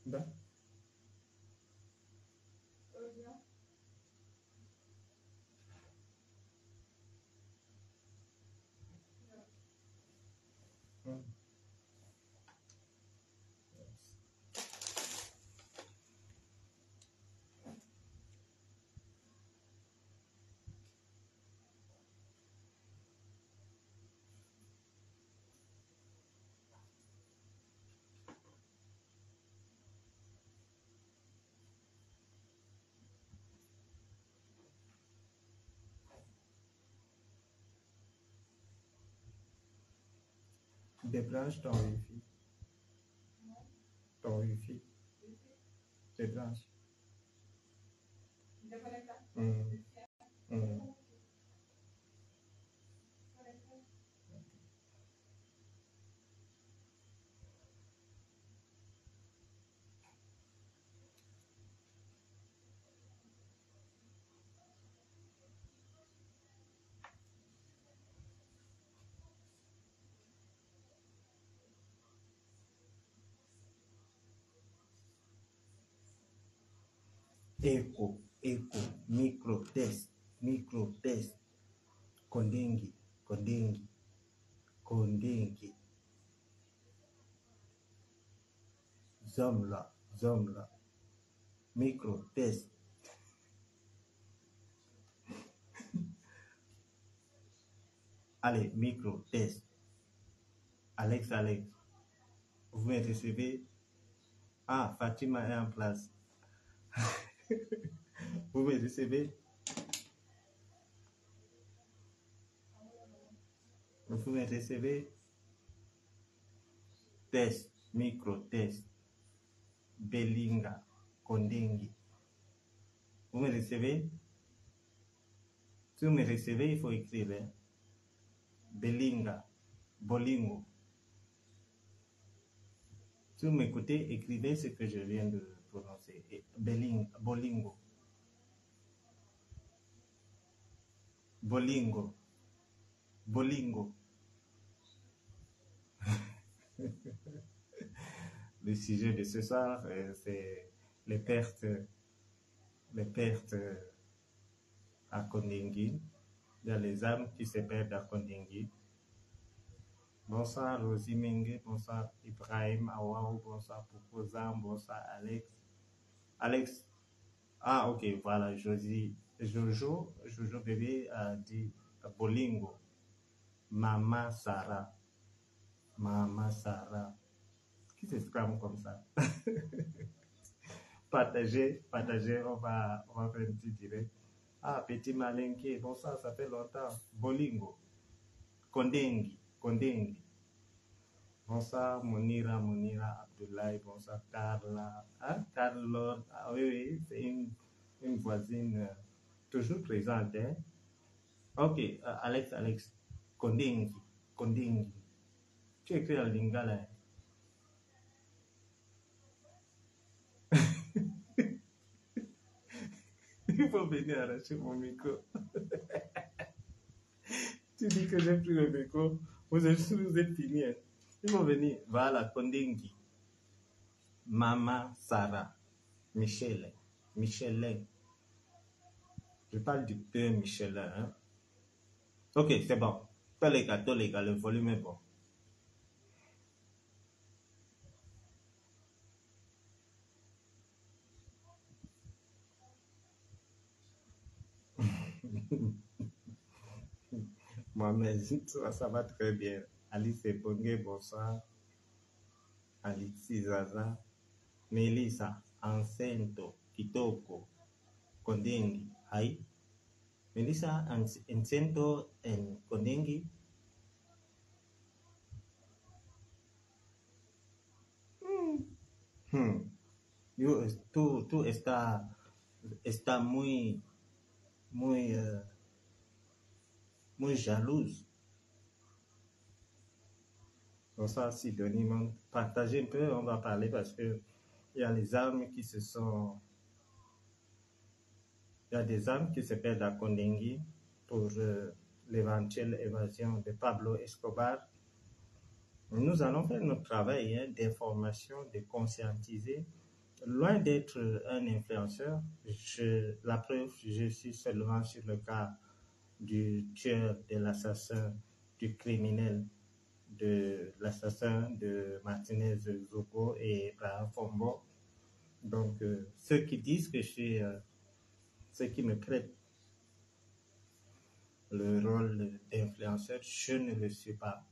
Ben. Débranche ton Wi-Fi. Ton Wi-Fi. Débranche. Écho, micro test, Kondengi, Zomla, micro test. Allez, micro test. Alex, vous me recevez? Ah, Fatima est en place. Vous me recevez? Vous me recevez? Test, micro test. Belinga, Kondengi. Vous me recevez? Si vous me recevez, il faut écrire. Hein? Belinga, Bolingo. Si vous m'écoutez, écrivez ce que je viens de prononcer. Bolingo. Bolingo. Le sujet de ce soir, c'est les pertes à Kondengi. Il y a les âmes qui se perdent à Kondengi. Bonsoir Rosie Mengue, bonsoir Ibrahim Awaou, bonsoir Poupozan, bonsoir Alex. Ah ok, voilà, Jojo bébé a dit Bolingo. Mama Sarah. Qui s'exclame comme ça? Partagez, on va faire un petit direct. Ah, petit Malenke, bonsoir, ça fait longtemps. Bolingo. Kondengi. Bonsoir, Monira, Abdoulaye, bonsoir, Carla. Hein? Carlo, ah oui, c'est une voisine toujours présente. Hein? Ok, Alex, Kondengi. Tu écris en lingala. Hein? Il faut venir arracher mon micro. Tu dis que j'ai pris le micro, vous êtes finis. Hein? Il faut venir. Voilà, Kondengi. Mama Sarah. Michelin. Je parle du père Michelin. Hein? Ok, c'est bon. Tous les gars, le volume est bon. Mohamed, ça va très bien. Alice Ebonge, bonsoir. Alice Zaza. Melissa, Ancento, Kitoko, Kondengi. Hi. Melissa, Ancento, en Kondengi. Tú está muy jalouse. Comme ça, Sidonie, partagez un peu, on va parler parce que il y a les armes qui se sont... Il y a des armes qui se perdent à Kondengi pour l'éventuelle évasion de Pablo Escobar. Nous allons faire notre travail hein, d'information, de conscientiser Loin d'être un influenceur, la preuve, je suis seulement sur le cas du tueur, de l'assassin, du criminel, de l'assassin de Martinez Zogo et Braham Fombo. Donc, ceux qui disent que je suis, ceux qui me prêtent le rôle d'influenceur, je ne le suis pas.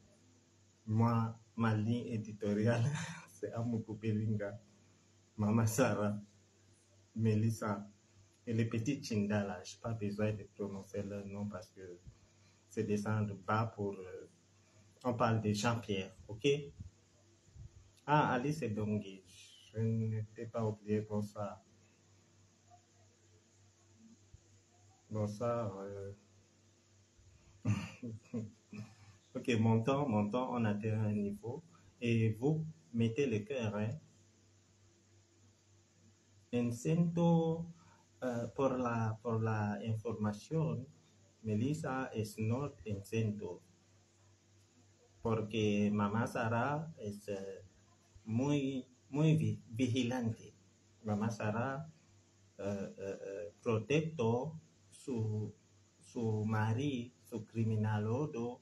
Moi, ma ligne éditoriale, c'est Amuku Belinga, Mama Sarah, Melissa et les petits Chinda là. Je n'ai pas besoin de prononcer leur nom parce que c'est descendre bas pour. On parle de Jean-Pierre, ok? Ah, Alice et Dongui, je ne t'ai pas oublié, bonsoir. Bonsoir. Ok, montons, on atteint un niveau. Et vous mettez le cœur, hein? Encento, por la información, Melissa es not encento, porque mamá Sara es muy vigilante. Mamá Sara protecto su marido, su criminalodo,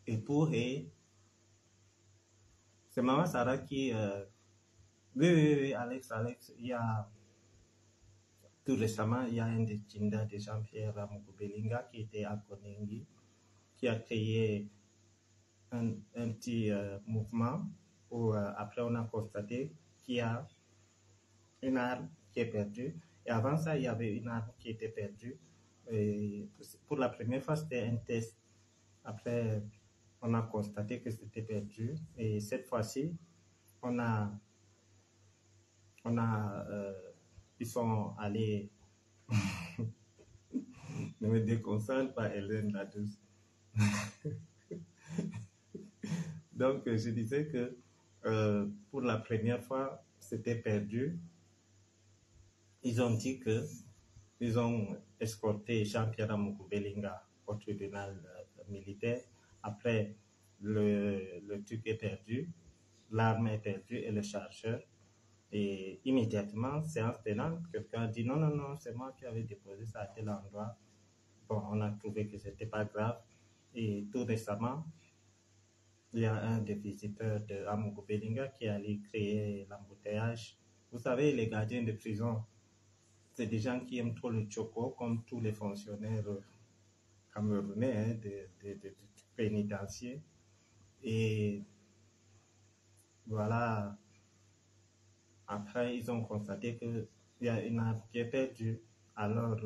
et pour c'est Maman Sarah qui. Oui, Alex, il y a. Tout récemment, il y a un des Tinda de Jean-Pierre Ramukubelinga qui était à Konengi, qui a créé un petit mouvement où après on a constaté qu'il y a une arme qui est perdue. Et avant ça, il y avait une arme qui était perdue. Et pour la première fois, c'était un test. Après, on a constaté que c'était perdu. Et cette fois-ci, ils sont allés. Ne me déconcentre pas, Hélène, la douce. Donc, je disais que pour la première fois, c'était perdu. Ils ont dit que ils ont escorté Jean-Pierre Amoukoubelinga au tribunal militaire. Après, le truc est perdu, l'arme est perdue et le chargeur. Et immédiatement, séance tenante, quelqu'un dit non, c'est moi qui avais déposé ça à tel endroit. Bon, on a trouvé que c'était pas grave. Et tout récemment, il y a un des visiteurs de Amoukoubelinga qui allait créer l'embouteillage. Vous savez, les gardiens de prison, c'est des gens qui aiment trop le choco, comme tous les fonctionnaires camerounais hein, de pénitencier. Et voilà, après, ils ont constaté qu'il y a une arme qui est perdue. Alors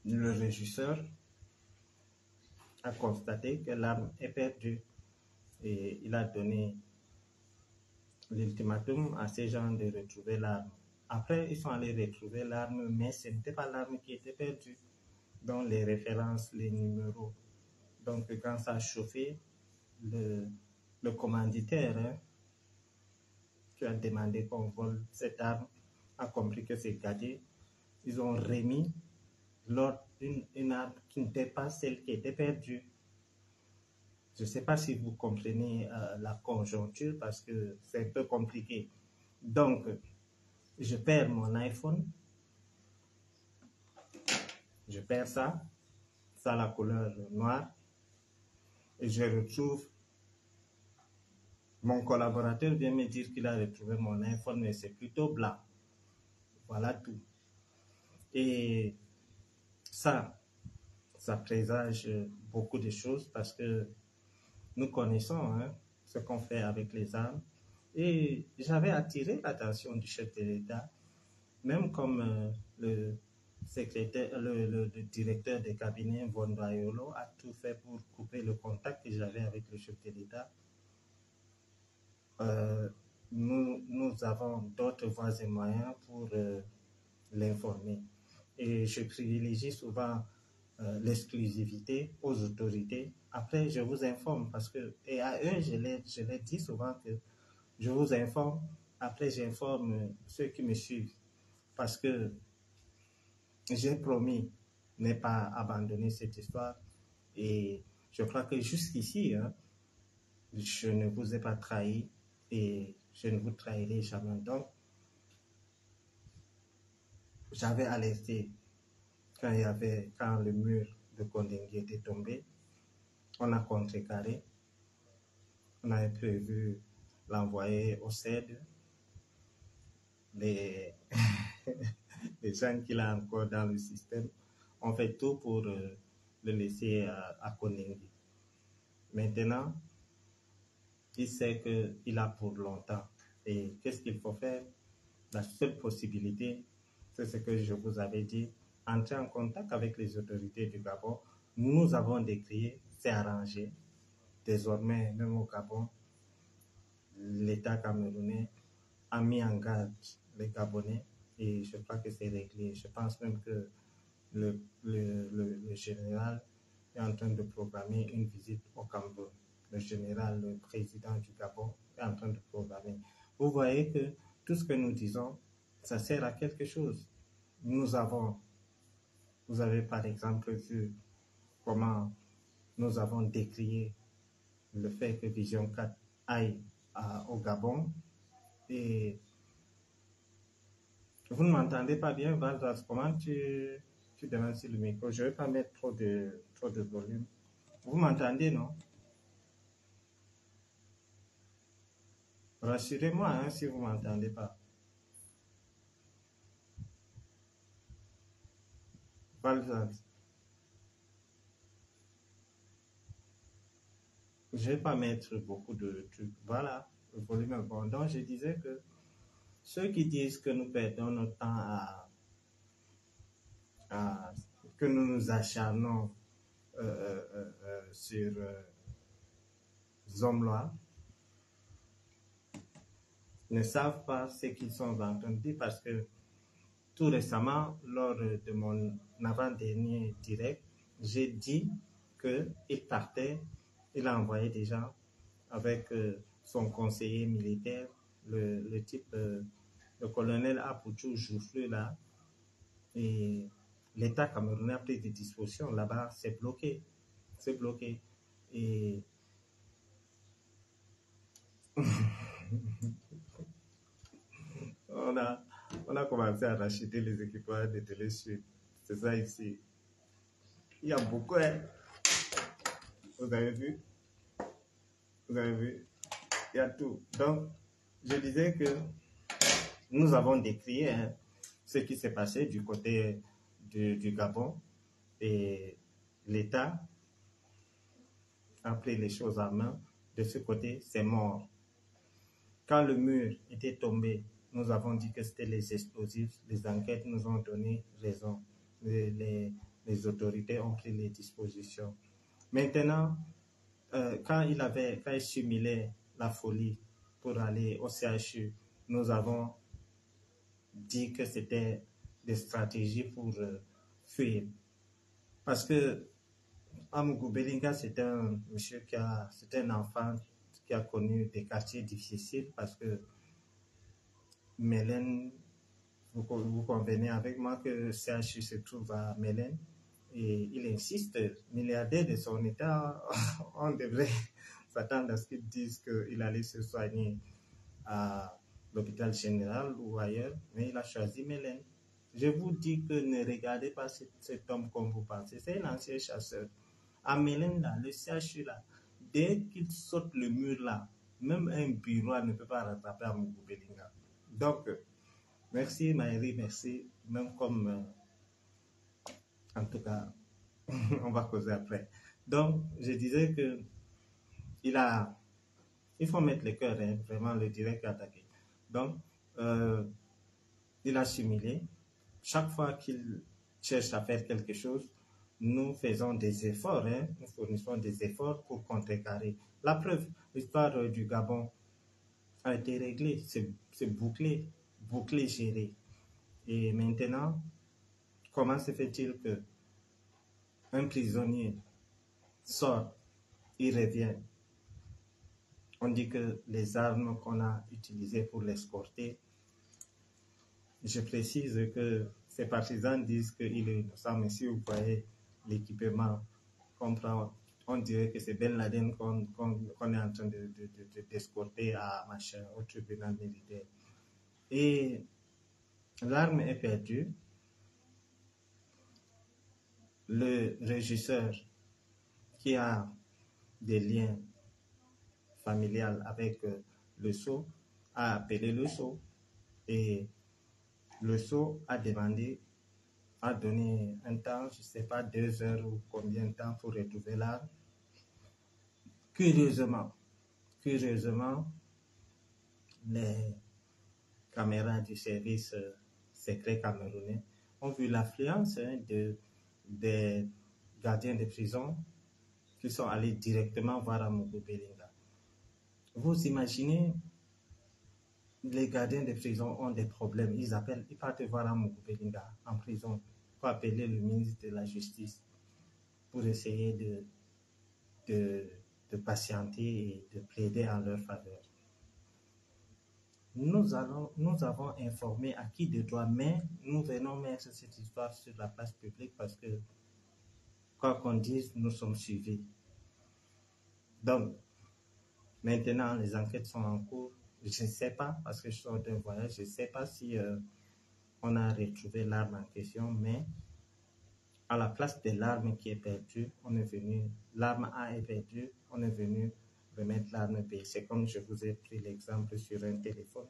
le régisseur a constaté que l'arme est perdue et il a donné l'ultimatum à ces gens de retrouver l'arme. Après, ils sont allés retrouver l'arme, mais ce n'était pas l'arme qui était perdue, dont les références, les numéros. Donc, quand ça a chauffé, le commanditaire hein, qui a demandé qu'on vole cette arme a compris que c'est gâté. Ils ont remis une arme qui n'était pas celle qui était perdue. Je ne sais pas si vous comprenez la conjoncture parce que c'est un peu compliqué. Donc, je perds mon iPhone. Je perds ça. Ça a la couleur noire. Et je retrouve. Mon collaborateur vient me dire qu'il a retrouvé mon iPhone, mais c'est plutôt blanc. Voilà tout. Et ça présage beaucoup de choses parce que nous connaissons hein, ce qu'on fait avec les armes. Et j'avais attiré l'attention du chef de l'État, même comme le secrétaire, le directeur des cabinets, Vondoyolo, a tout fait pour couper le contact que j'avais avec le chef de l'État. Nous avons d'autres voies et moyens pour l'informer. Et je privilégie souvent l'exclusivité aux autorités. Après, je vous informe parce que, et à eux, je leur dis souvent que je vous informe. Après, j'informe ceux qui me suivent parce que j'ai promis ne pas abandonner cette histoire et je crois que jusqu'ici, hein, je ne vous ai pas trahi et je ne vous trahirai jamais. Donc, j'avais alerté quand le mur de Kondengui était tombé, on a contrecarré, on avait prévu l'envoyer au CED, les, les gens qu'il a encore dans le système, on fait tout pour le laisser à Kondengui. Maintenant, il sait qu'il a pour longtemps. Et qu'est-ce qu'il faut faire? La seule possibilité, c'est ce que je vous avais dit, entrer en contact avec les autorités du Gabon. Nous avons décrié, c'est arrangé. Désormais, même au Gabon, l'État camerounais a mis en garde les Gabonais et je crois que c'est réglé. Je pense même que le général est en train de programmer une visite au Cameroun. Le général, le président du Gabon, est en train de programmer. Vous voyez que tout ce que nous disons, ça sert à quelque chose. Vous avez par exemple vu comment nous avons décrié le fait que Vision 4 aille au Gabon. Et vous ne m'entendez pas bien, Valdas, comment tu demandes sur le micro? Je ne vais pas mettre trop de volume. Vous m'entendez, non? Rassurez-moi hein, si vous ne m'entendez pas. Valdas. Je ne vais pas mettre beaucoup de trucs. Voilà, le volume est bon. Donc, je disais que ceux qui disent que nous perdons notre temps que nous nous acharnons sur Zomloa ne savent pas ce qu'ils sont en train de dire parce que tout récemment, lors de mon avant-dernier direct, j'ai dit qu'il partait, il a envoyé des gens avec son conseiller militaire, le type, le colonel Apouchou Joufflu là, et l'État camerounais a pris des dispositions. Là-bas, c'est bloqué. C'est bloqué. Et on a commencé à racheter les équipements de télésuite. C'est ça ici. Il y a beaucoup, hein. Vous avez vu? Vous avez vu? Il y a tout. Donc, je disais que nous avons décrié hein, ce qui s'est passé du côté du Gabon et l'État a pris les choses en main. De ce côté, c'est mort. Quand le mur était tombé, nous avons dit que c'était les explosifs. Les enquêtes nous ont donné raison. Les autorités ont pris les dispositions. Maintenant, quand il simulait la folie pour aller au CHU, nous avons dit que c'était des stratégies pour fuir. Parce que Amougou Belinga, c'est un monsieur c'est un enfant qui a connu des quartiers difficiles parce que Mélène, vous convenez avec moi que le CHU se trouve à Mélène et il insiste, milliardaire de son état, on devrait s'attendre à ce qu'ils disent qu'il allait se soigner à l'hôpital général ou ailleurs, mais il a choisi Mélène. Je vous dis que ne regardez pas cet homme comme vous pensez, c'est un ancien chasseur. À Mélène, là, le CHU, là, dès qu'il saute le mur là, même un bureau ne peut pas rattraper à Amougou Belinga. Donc, merci Maëri, merci. Même comme, en tout cas, on va causer après. Donc, je disais que il faut mettre le cœur, hein, vraiment le direct attaqué. Donc, il a simulé. Chaque fois qu'il cherche à faire quelque chose, nous faisons des efforts, hein, nous fournissons des efforts pour contrecarrer. La preuve, l'histoire du Gabon a été réglée, c'est bouclé, géré. Et maintenant, comment se fait-il que un prisonnier sort, il revient? On dit que les armes qu'on a utilisées pour l'escorter, je précise que ses partisans disent qu'il est innocent, mais si vous voyez l'équipement qu'on prend, on dirait que c'est Ben Laden qu'on est en train d'escorter à machin, au tribunal militaire. Et l'arme est perdue. Le régisseur qui a des liens familiaux avec le sceau a appelé le sceau et le sceau a demandé, a donné un temps, je ne sais pas, 2 heures ou combien de temps pour retrouver l'arme. Curieusement, les caméras du service secret camerounais ont vu l'affluence des gardiens de prison qui sont allés directement voir Amougou Belinga. Vous imaginez, les gardiens de prison ont des problèmes. Ils partent voir Amougou Belinga en prison pour appeler le ministre de la Justice pour essayer de patienter et de plaider en leur faveur. Nous avons informé à qui de droit, mais nous venons mettre cette histoire sur la place publique parce que, quoi qu'on dise, nous sommes suivis. Donc, maintenant, les enquêtes sont en cours. Je ne sais pas, parce que je sors d'un voyage, je ne sais pas si on a retrouvé l'arme en question, mais à la place de l'arme qui est perdue, l'arme A est perdue, on est venu remettre l'arme B. C'est comme je vous ai pris l'exemple sur un téléphone,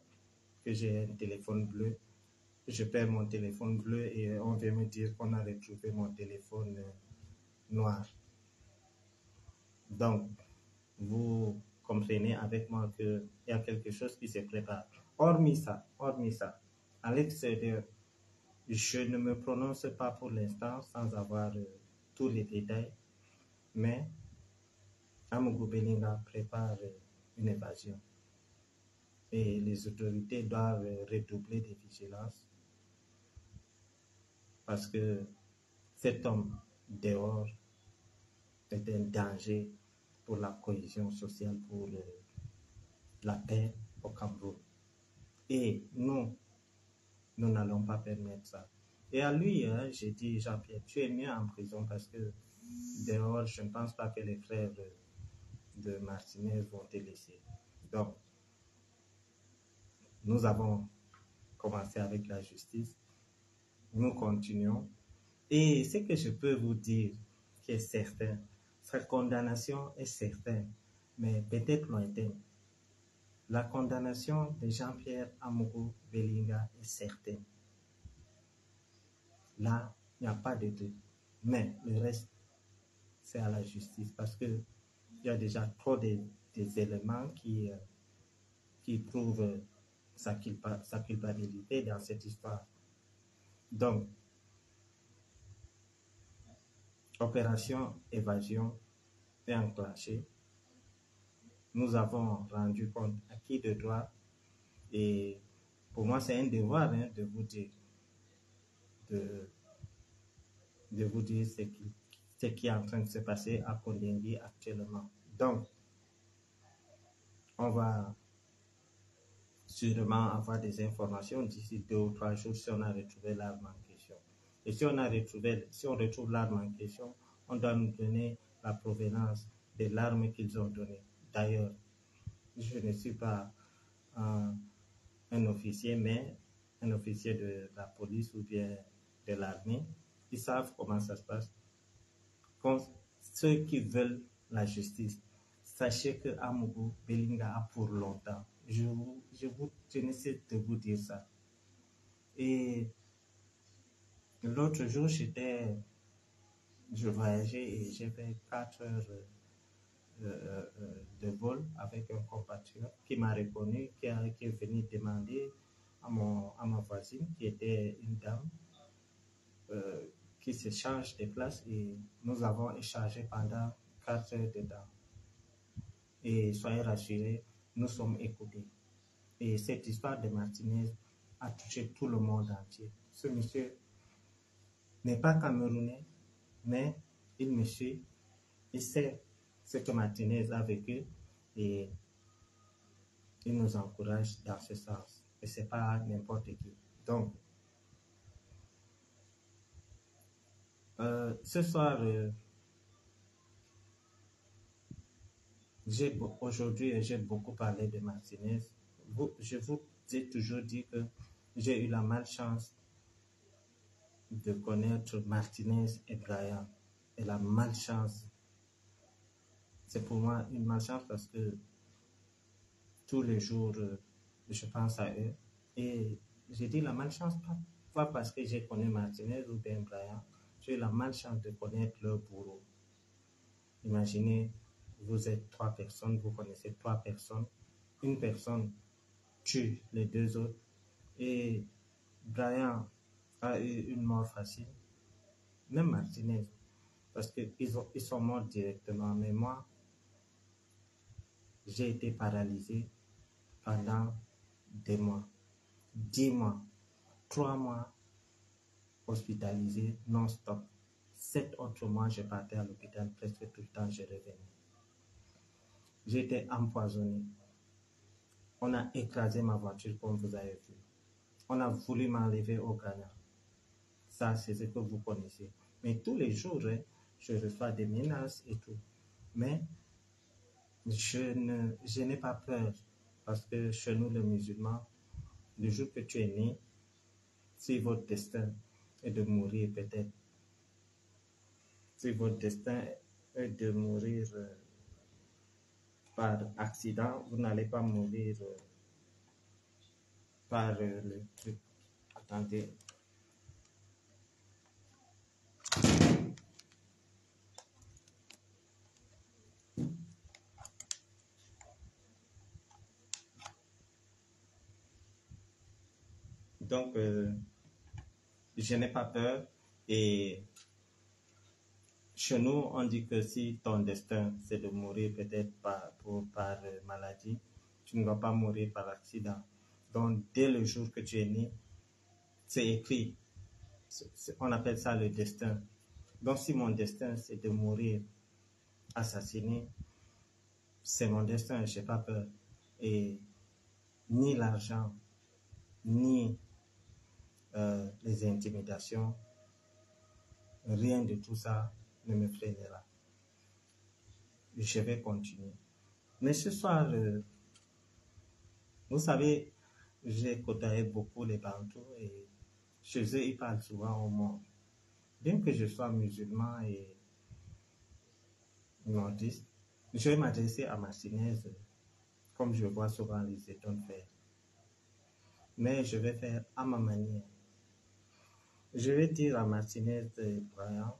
que j'ai un téléphone bleu, je perds mon téléphone bleu et on vient me dire qu'on a retrouvé mon téléphone noir. Donc, vous comprenez avec moi qu'il y a quelque chose qui se prépare. Hormis ça, à l'extérieur, je ne me prononce pas pour l'instant sans avoir tous les détails, mais Amougou Belinga prépare une évasion et les autorités doivent redoubler de vigilance parce que cet homme dehors est un danger pour la cohésion sociale, pour la paix au Cameroun. Et nous n'allons pas permettre ça. Et à lui, j'ai dit, Jean-Pierre, tu es mieux en prison parce que dehors, je ne pense pas que les frères de Martinez vont te laisser. Donc, nous avons commencé avec la justice, nous continuons. Et ce que je peux vous dire qui est certain, sa condamnation est certaine, mais peut-être lointaine. La condamnation de Jean-Pierre Amougou Belinga est certaine. Là, il n'y a pas de doute. Mais le reste, c'est à la justice parce qu'il y a déjà trop des éléments qui prouvent sa culpabilité dans cette histoire. Donc, opération évasion est enclenchée. Nous avons rendu compte à qui de droit et pour moi c'est un devoir de vous dire de vous dire ce qui est en train de se passer à Kondengui actuellement. Donc, on va sûrement avoir des informations d'ici 2 ou 3 jours si on a retrouvé l'arme en question. Et si on retrouve l'arme en question, on doit nous donner la provenance de l'arme qu'ils ont donnée. D'ailleurs, je ne suis pas un officier, mais un officier de la police ou bien de l'armée. Ils savent comment ça se passe. Ceux qui veulent la justice, sachez que Amougou Belinga a pour longtemps. Je ne sais de vous dire ça. Et l'autre jour, je voyageais et j'ai fait 4 heures de vol avec un compatriote qui m'a reconnu, qui est venu demander à ma voisine, qui était une dame, qui se change de place et nous avons échangé pendant 4 heures de temps. Et soyez rassurés, nous sommes écoutés. Et cette histoire de Martinez a touché tout le monde entier. Ce monsieur n'est pas camerounais, mais il me suit, il sait ce que Martinez a vécu et il nous encourage dans ce sens. Et ce n'est pas n'importe qui. Donc, ce soir, Aujourd'hui, j'ai beaucoup parlé de Martinez. Je vous ai toujours dit que j'ai eu la malchance de connaître Martinez et Bryant. Et la malchance, c'est pour moi une malchance parce que tous les jours, je pense à eux. Et j'ai dit la malchance, pas parce que j'ai connu Martinez ou bien Bryant, j'ai eu la malchance de connaître leur bourreau. Imaginez, vous êtes 3 personnes, vous connaissez 3 personnes, une personne tue les 2 autres et Bryant a eu une mort facile, même Martinez, parce qu'ils sont morts directement, mais moi, j'ai été paralysé pendant des mois, 10 mois, 3 mois hospitalisé non-stop. 7 autres mois, je partais à l'hôpital presque tout le temps, je revenais. J'étais empoisonné. On a écrasé ma voiture comme vous avez vu. On a voulu m'enlever au Ghana. Ça, c'est ce que vous connaissez. Mais tous les jours, je reçois des menaces et tout. Mais je n'ai pas peur. Parce que chez nous, les musulmans, le jour que tu es né, si votre destin est de mourir peut-être, si votre destin est de mourir par accident, vous n'allez pas mourir par le truc. Attendez. Donc, je n'ai pas peur et chez nous, on dit que si ton destin, c'est de mourir peut-être par maladie, tu ne vas pas mourir par accident. Donc, dès le jour que tu es né, c'est écrit. On appelle ça le destin. Donc, si mon destin, c'est de mourir assassiné, c'est mon destin, je n'ai pas peur. Et ni l'argent, ni les intimidations, rien de tout ça ne me freinera. Je vais continuer. Mais ce soir, vous savez, j'ai côtoyé beaucoup les Bantous et chez eux, ils parlent souvent au monde. Bien que je sois musulman et nordiste, je vais m'adresser à Martinez comme je vois souvent les étonnes faire. Mais je vais faire à ma manière. Je vais dire à Martinez et Bryant,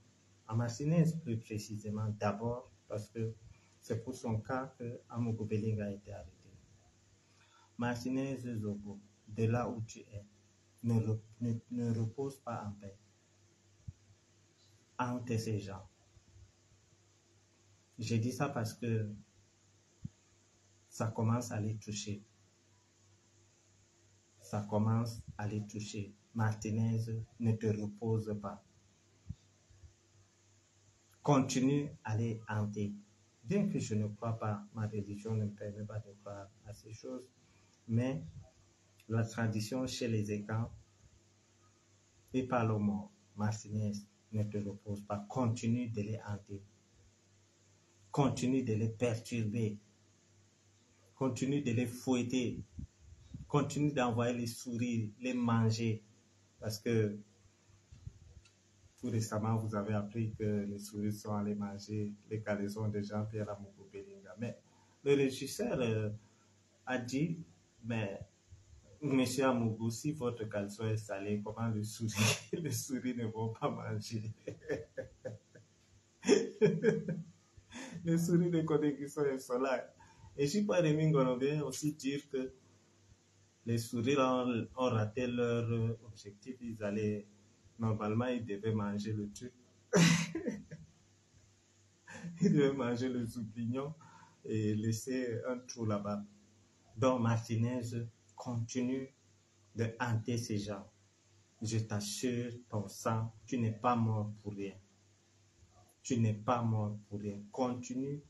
à Martinez plus précisément, d'abord parce que c'est pour son cas que Amogo Belling a été arrêté. Martinez Zobo, de là où tu es, ne repose pas en paix. Hante ces gens. J'ai dit ça parce que ça commence à les toucher. Ça commence à les toucher. Martinez, ne te repose pas. Continue à les hanter. Bien que je ne crois pas, ma religion ne me permet pas de croire à ces choses, mais la tradition chez les Écans et par le mot, Martinez, ne te repose pas. Continue de les hanter. Continue de les perturber. Continue de les fouetter. Continue d'envoyer les souris, les manger. Parce que tout récemment, vous avez appris que les souris sont allées manger les caleçons de Jean-Pierre Amogo Bellinga. Mais le régisseur a dit, mais Monsieur Amogo, si votre caleçon est salé, comment les souris ne vont pas manger? Les souris de connexion sont là. Et je suis pas on vient aussi dire que les souris ont raté leur objectif. Normalement, ils devaient manger le truc. Ils devaient manger le zoupignon et laisser un trou là-bas. Donc, Martinez continue de hanter ces gens. Je t'assure, ton sang, tu n'es pas mort pour rien. Tu n'es pas mort pour rien. Continue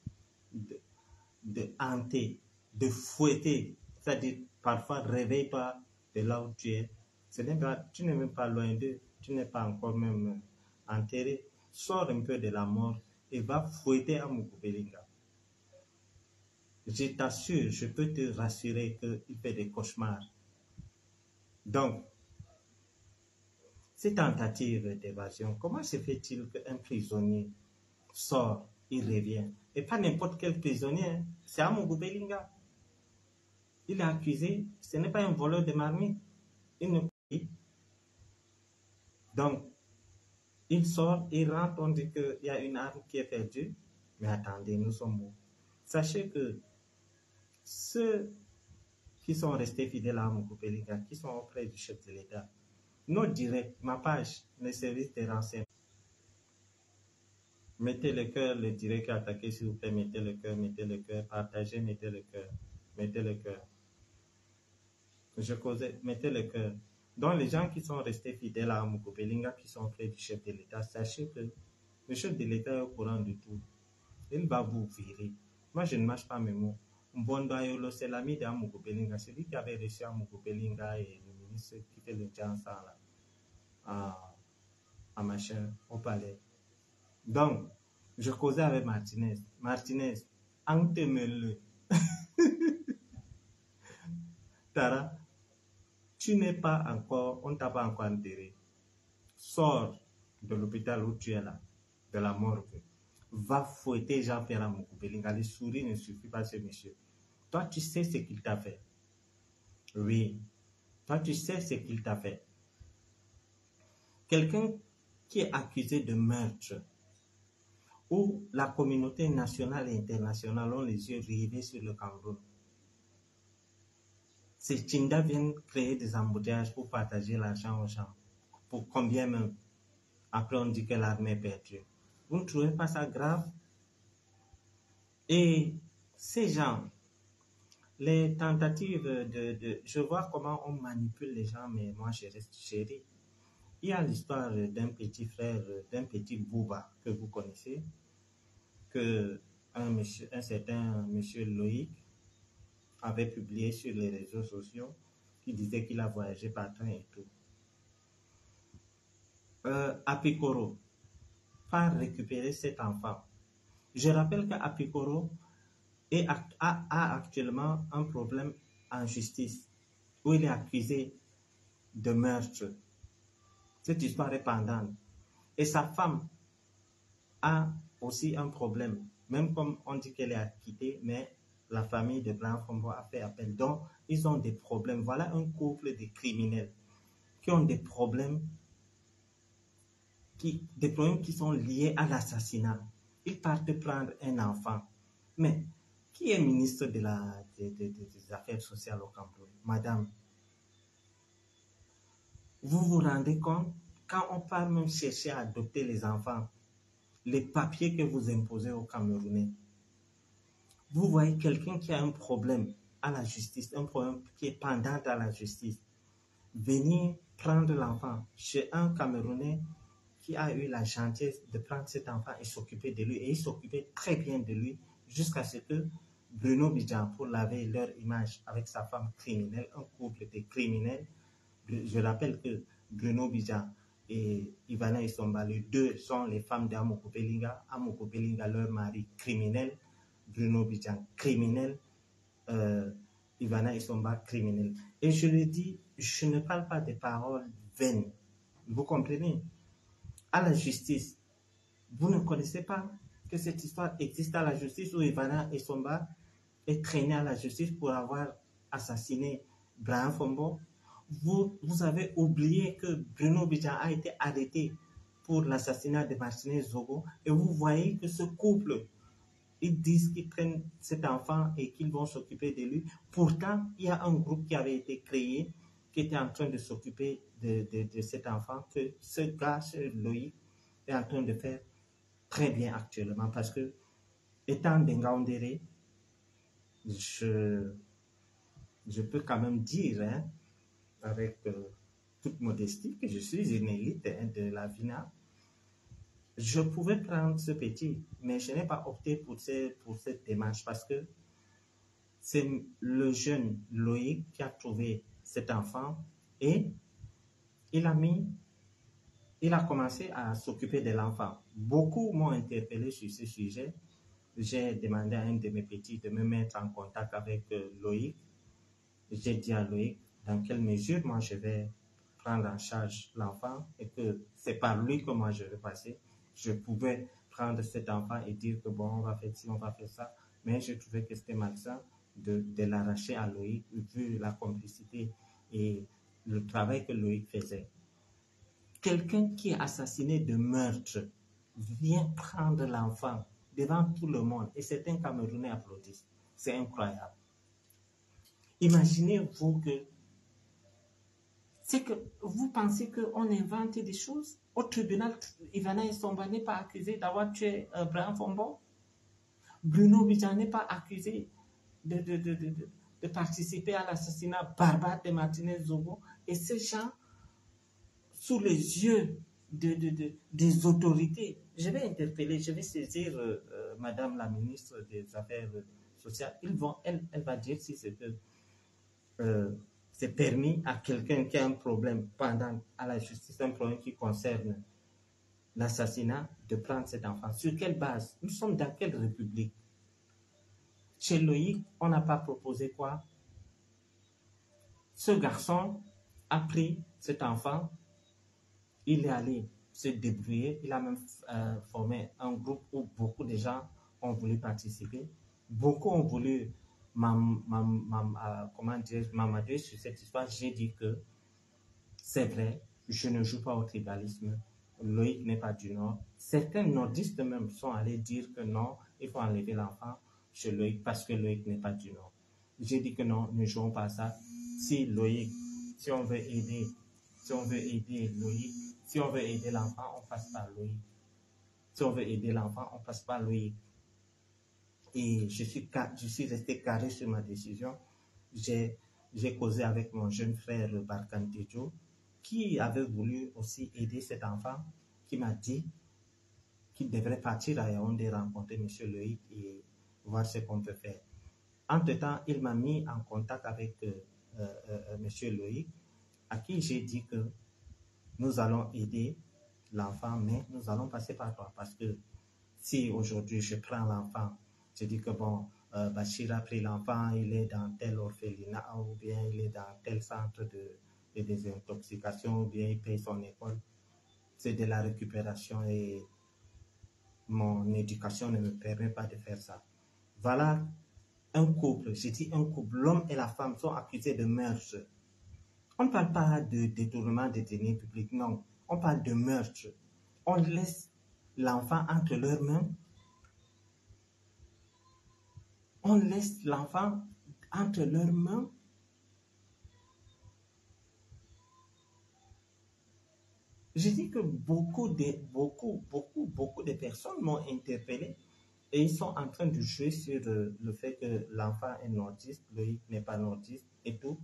de hanter, de fouetter. C'est-à-dire, parfois, réveille-toi de là où tu es. Tu n'es même pas loin d'eux. Tu n'es pas encore même enterré. Sors un peu de la mort et va fouetter Amogo Bellinga. je t'assure, je peux te rassurer qu'il fait des cauchemars. Donc, ces tentatives d'évasion, comment se fait-il qu'un prisonnier sort, il revient? Et pas n'importe quel prisonnier, hein. C'est Amougou Belinga. Il est accusé, ce n'est pas un voleur de marmite. Donc, il sort, il rentre, on dit qu'il y a une arme qui est perdue. Mais attendez, nous sommes morts. Sachez que ceux qui sont restés fidèles à Amougou Belinga, qui sont auprès du chef de l'État, nos directs, ma page, les services de renseignement. Mettez le cœur, le direct attaqué, s'il vous plaît, mettez le cœur, partagez, mettez le cœur. Je causais, mettez le cœur. Donc, les gens qui sont restés fidèles à Amougou Belinga, qui sont auprès du chef de l'État, sachez que le chef de l'État est au courant de tout. Il va vous virer. Moi, je ne mâche pas mes mots. Mbondoayolo, c'est l'ami d'Amougou Belinga, celui qui avait reçu Amougou Belinga et le ministre qui fait le Jansan là, à machin, au palais. Donc, je causais avec Martinez. Martinez, entemele. Tara, tu n'es pas encore, on ne t'a pas encore enterré. Sors de l'hôpital où tu es là, de la morgue. Va fouetter Jean-Pierre Amougou Belinga. Le sourire ne suffit pas, ce monsieur. Toi, tu sais ce qu'il t'a fait. Oui. Toi, tu sais ce qu'il t'a fait. Quelqu'un qui est accusé de meurtre, où la communauté nationale et internationale ont les yeux rivés sur le Cameroun. Ces Tchinda viennent créer des embouteillages pour partager l'argent aux gens. Pour combien même? Après, on dit que l'armée est perdue. Vous ne trouvez pas ça grave? Et ces gens, les tentatives je vois comment on manipule les gens, mais moi, je reste chéri. Il y a l'histoire d'un petit frère, d'un petit Bouba que vous connaissez, que un certain monsieur Loïc avait publié sur les réseaux sociaux, qui disait qu'il a voyagé par train et tout. Apikoro va récupérer cet enfant. Je rappelle qu'Apikoro a actuellement un problème en justice, où il est accusé de meurtre. Cette histoire est pendante. Et sa femme a aussi un problème, même comme on dit qu'elle est acquittée, mais la famille de Blanc Fombo a fait appel. Donc, ils ont des problèmes. Voilà un couple de criminels qui ont des problèmes qui sont liés à l'assassinat. Ils partent prendre un enfant. Mais qui est ministre des Affaires sociales au Cameroun? Madame, vous vous rendez compte, quand on part même chercher à adopter les enfants, les papiers que vous imposez aux Camerounais, vous voyez quelqu'un qui a un problème à la justice, un problème qui est pendant à la justice, venir prendre l'enfant chez un Camerounais qui a eu la gentillesse de prendre cet enfant et s'occuper de lui. Et il s'occupait très bien de lui jusqu'à ce que Bruno Bidjan, pour laver leur image avec sa femme criminelle, un couple de criminels. Je rappelle que Bruno Bidjan et Ivana Isomba, les deux sont les femmes d'Amougou Belinga. Amougou Belinga, leur mari criminel. Bruno Bidjan criminel. Ivana Isomba criminel. Et je le dis, je ne parle pas des paroles vaines. Vous comprenez? À la justice, vous ne connaissez pas que cette histoire existe à la justice où Ivana Isomba est traînée à la justice pour avoir assassiné Brian Fombo? Vous avez oublié que Bruno Bidjan a été arrêté pour l'assassinat de Martinez Zogo et vous voyez que ce couple, ils disent qu'ils prennent cet enfant et qu'ils vont s'occuper de lui. Pourtant, il y a un groupe qui avait été créé qui était en train de s'occuper de cet enfant que ce gars, ce Loïc, est en train de faire très bien actuellement parce que, étant d'Engaoundéré, je peux quand même dire, hein, avec toute modestie, que je suis une élite de la VINA. Je pouvais prendre ce petit, mais je n'ai pas opté pour cette démarche parce que c'est le jeune Loïc qui a trouvé cet enfant et il a commencé à s'occuper de l'enfant. Beaucoup m'ont interpellé sur ce sujet. j'ai demandé à un de mes petits de me mettre en contact avec Loïc. J'ai dit à Loïc dans quelle mesure moi je vais prendre en charge l'enfant et que c'est par lui que moi je vais passer. Je pouvais prendre cet enfant et dire que bon, on va faire ci, on va faire ça, mais je trouvais que c'était malsain de l'arracher à Loïc vu la complicité et le travail que Loïc faisait. Quelqu'un qui est assassiné de meurtre vient prendre l'enfant devant tout le monde et certains Camerounais applaudissent. C'est incroyable. Imaginez-vous que c'est que vous pensez qu'on invente des choses. Au tribunal, Ivana Issomba n'est pas accusé d'avoir tué Brian Fombo. Bruno Bidjan n'est pas accusé de participer à l'assassinat barbare de Martinez Zogo. Et ces gens, sous les yeux des autorités, je vais interpeller, je vais saisir Madame la ministre des Affaires sociales. Elle va dire si c'est que c'est permis à quelqu'un qui a un problème pendant à la justice, un problème qui concerne l'assassinat, de prendre cet enfant. Sur quelle base? Nous sommes dans quelle république? Chez Loïc, on n'a pas proposé quoi? Ce garçon a pris cet enfant, il est allé se débrouiller, il a même formé un groupe où beaucoup de gens ont voulu participer. Beaucoup ont voulu m'amadouer sur cette histoire. J'ai dit que c'est vrai, je ne joue pas au tribalisme. Loïc n'est pas du Nord. Certains nordistes même sont allés dire que non, il faut enlever l'enfant chez Loïc parce que Loïc n'est pas du Nord. J'ai dit que non, ne jouons pas ça. Si Loïc, si on veut aider Loïc, si on veut aider l'enfant, on passe par Loïc. Si on veut aider l'enfant, on passe par Loïc. Et je suis resté carré sur ma décision. J'ai causé avec mon jeune frère Barkan Tejo, qui avait voulu aussi aider cet enfant, qui m'a dit qu'il devrait partir à Yaoundé rencontrer M. Loïc et voir ce qu'on peut faire. Entre-temps, il m'a mis en contact avec M. Loïc, à qui j'ai dit que nous allons aider l'enfant, mais nous allons passer par toi. Parce que si aujourd'hui je prends l'enfant, je dis que bon, Bachir a pris l'enfant, il est dans tel orphelinat, ou bien il est dans tel centre de désintoxication, ou bien il paye son école. C'est de la récupération et mon éducation ne me permet pas de faire ça. Voilà un couple, je dis un couple, l'homme et la femme sont accusés de meurtre. On ne parle pas de détournement des deniers publics, non. On parle de meurtre. On laisse l'enfant entre leurs mains. On laisse l'enfant entre leurs mains. Je dis que beaucoup de personnes m'ont interpellé et ils sont en train de jouer sur le fait que l'enfant est nordiste, Loïc n'est pas nordiste et tout.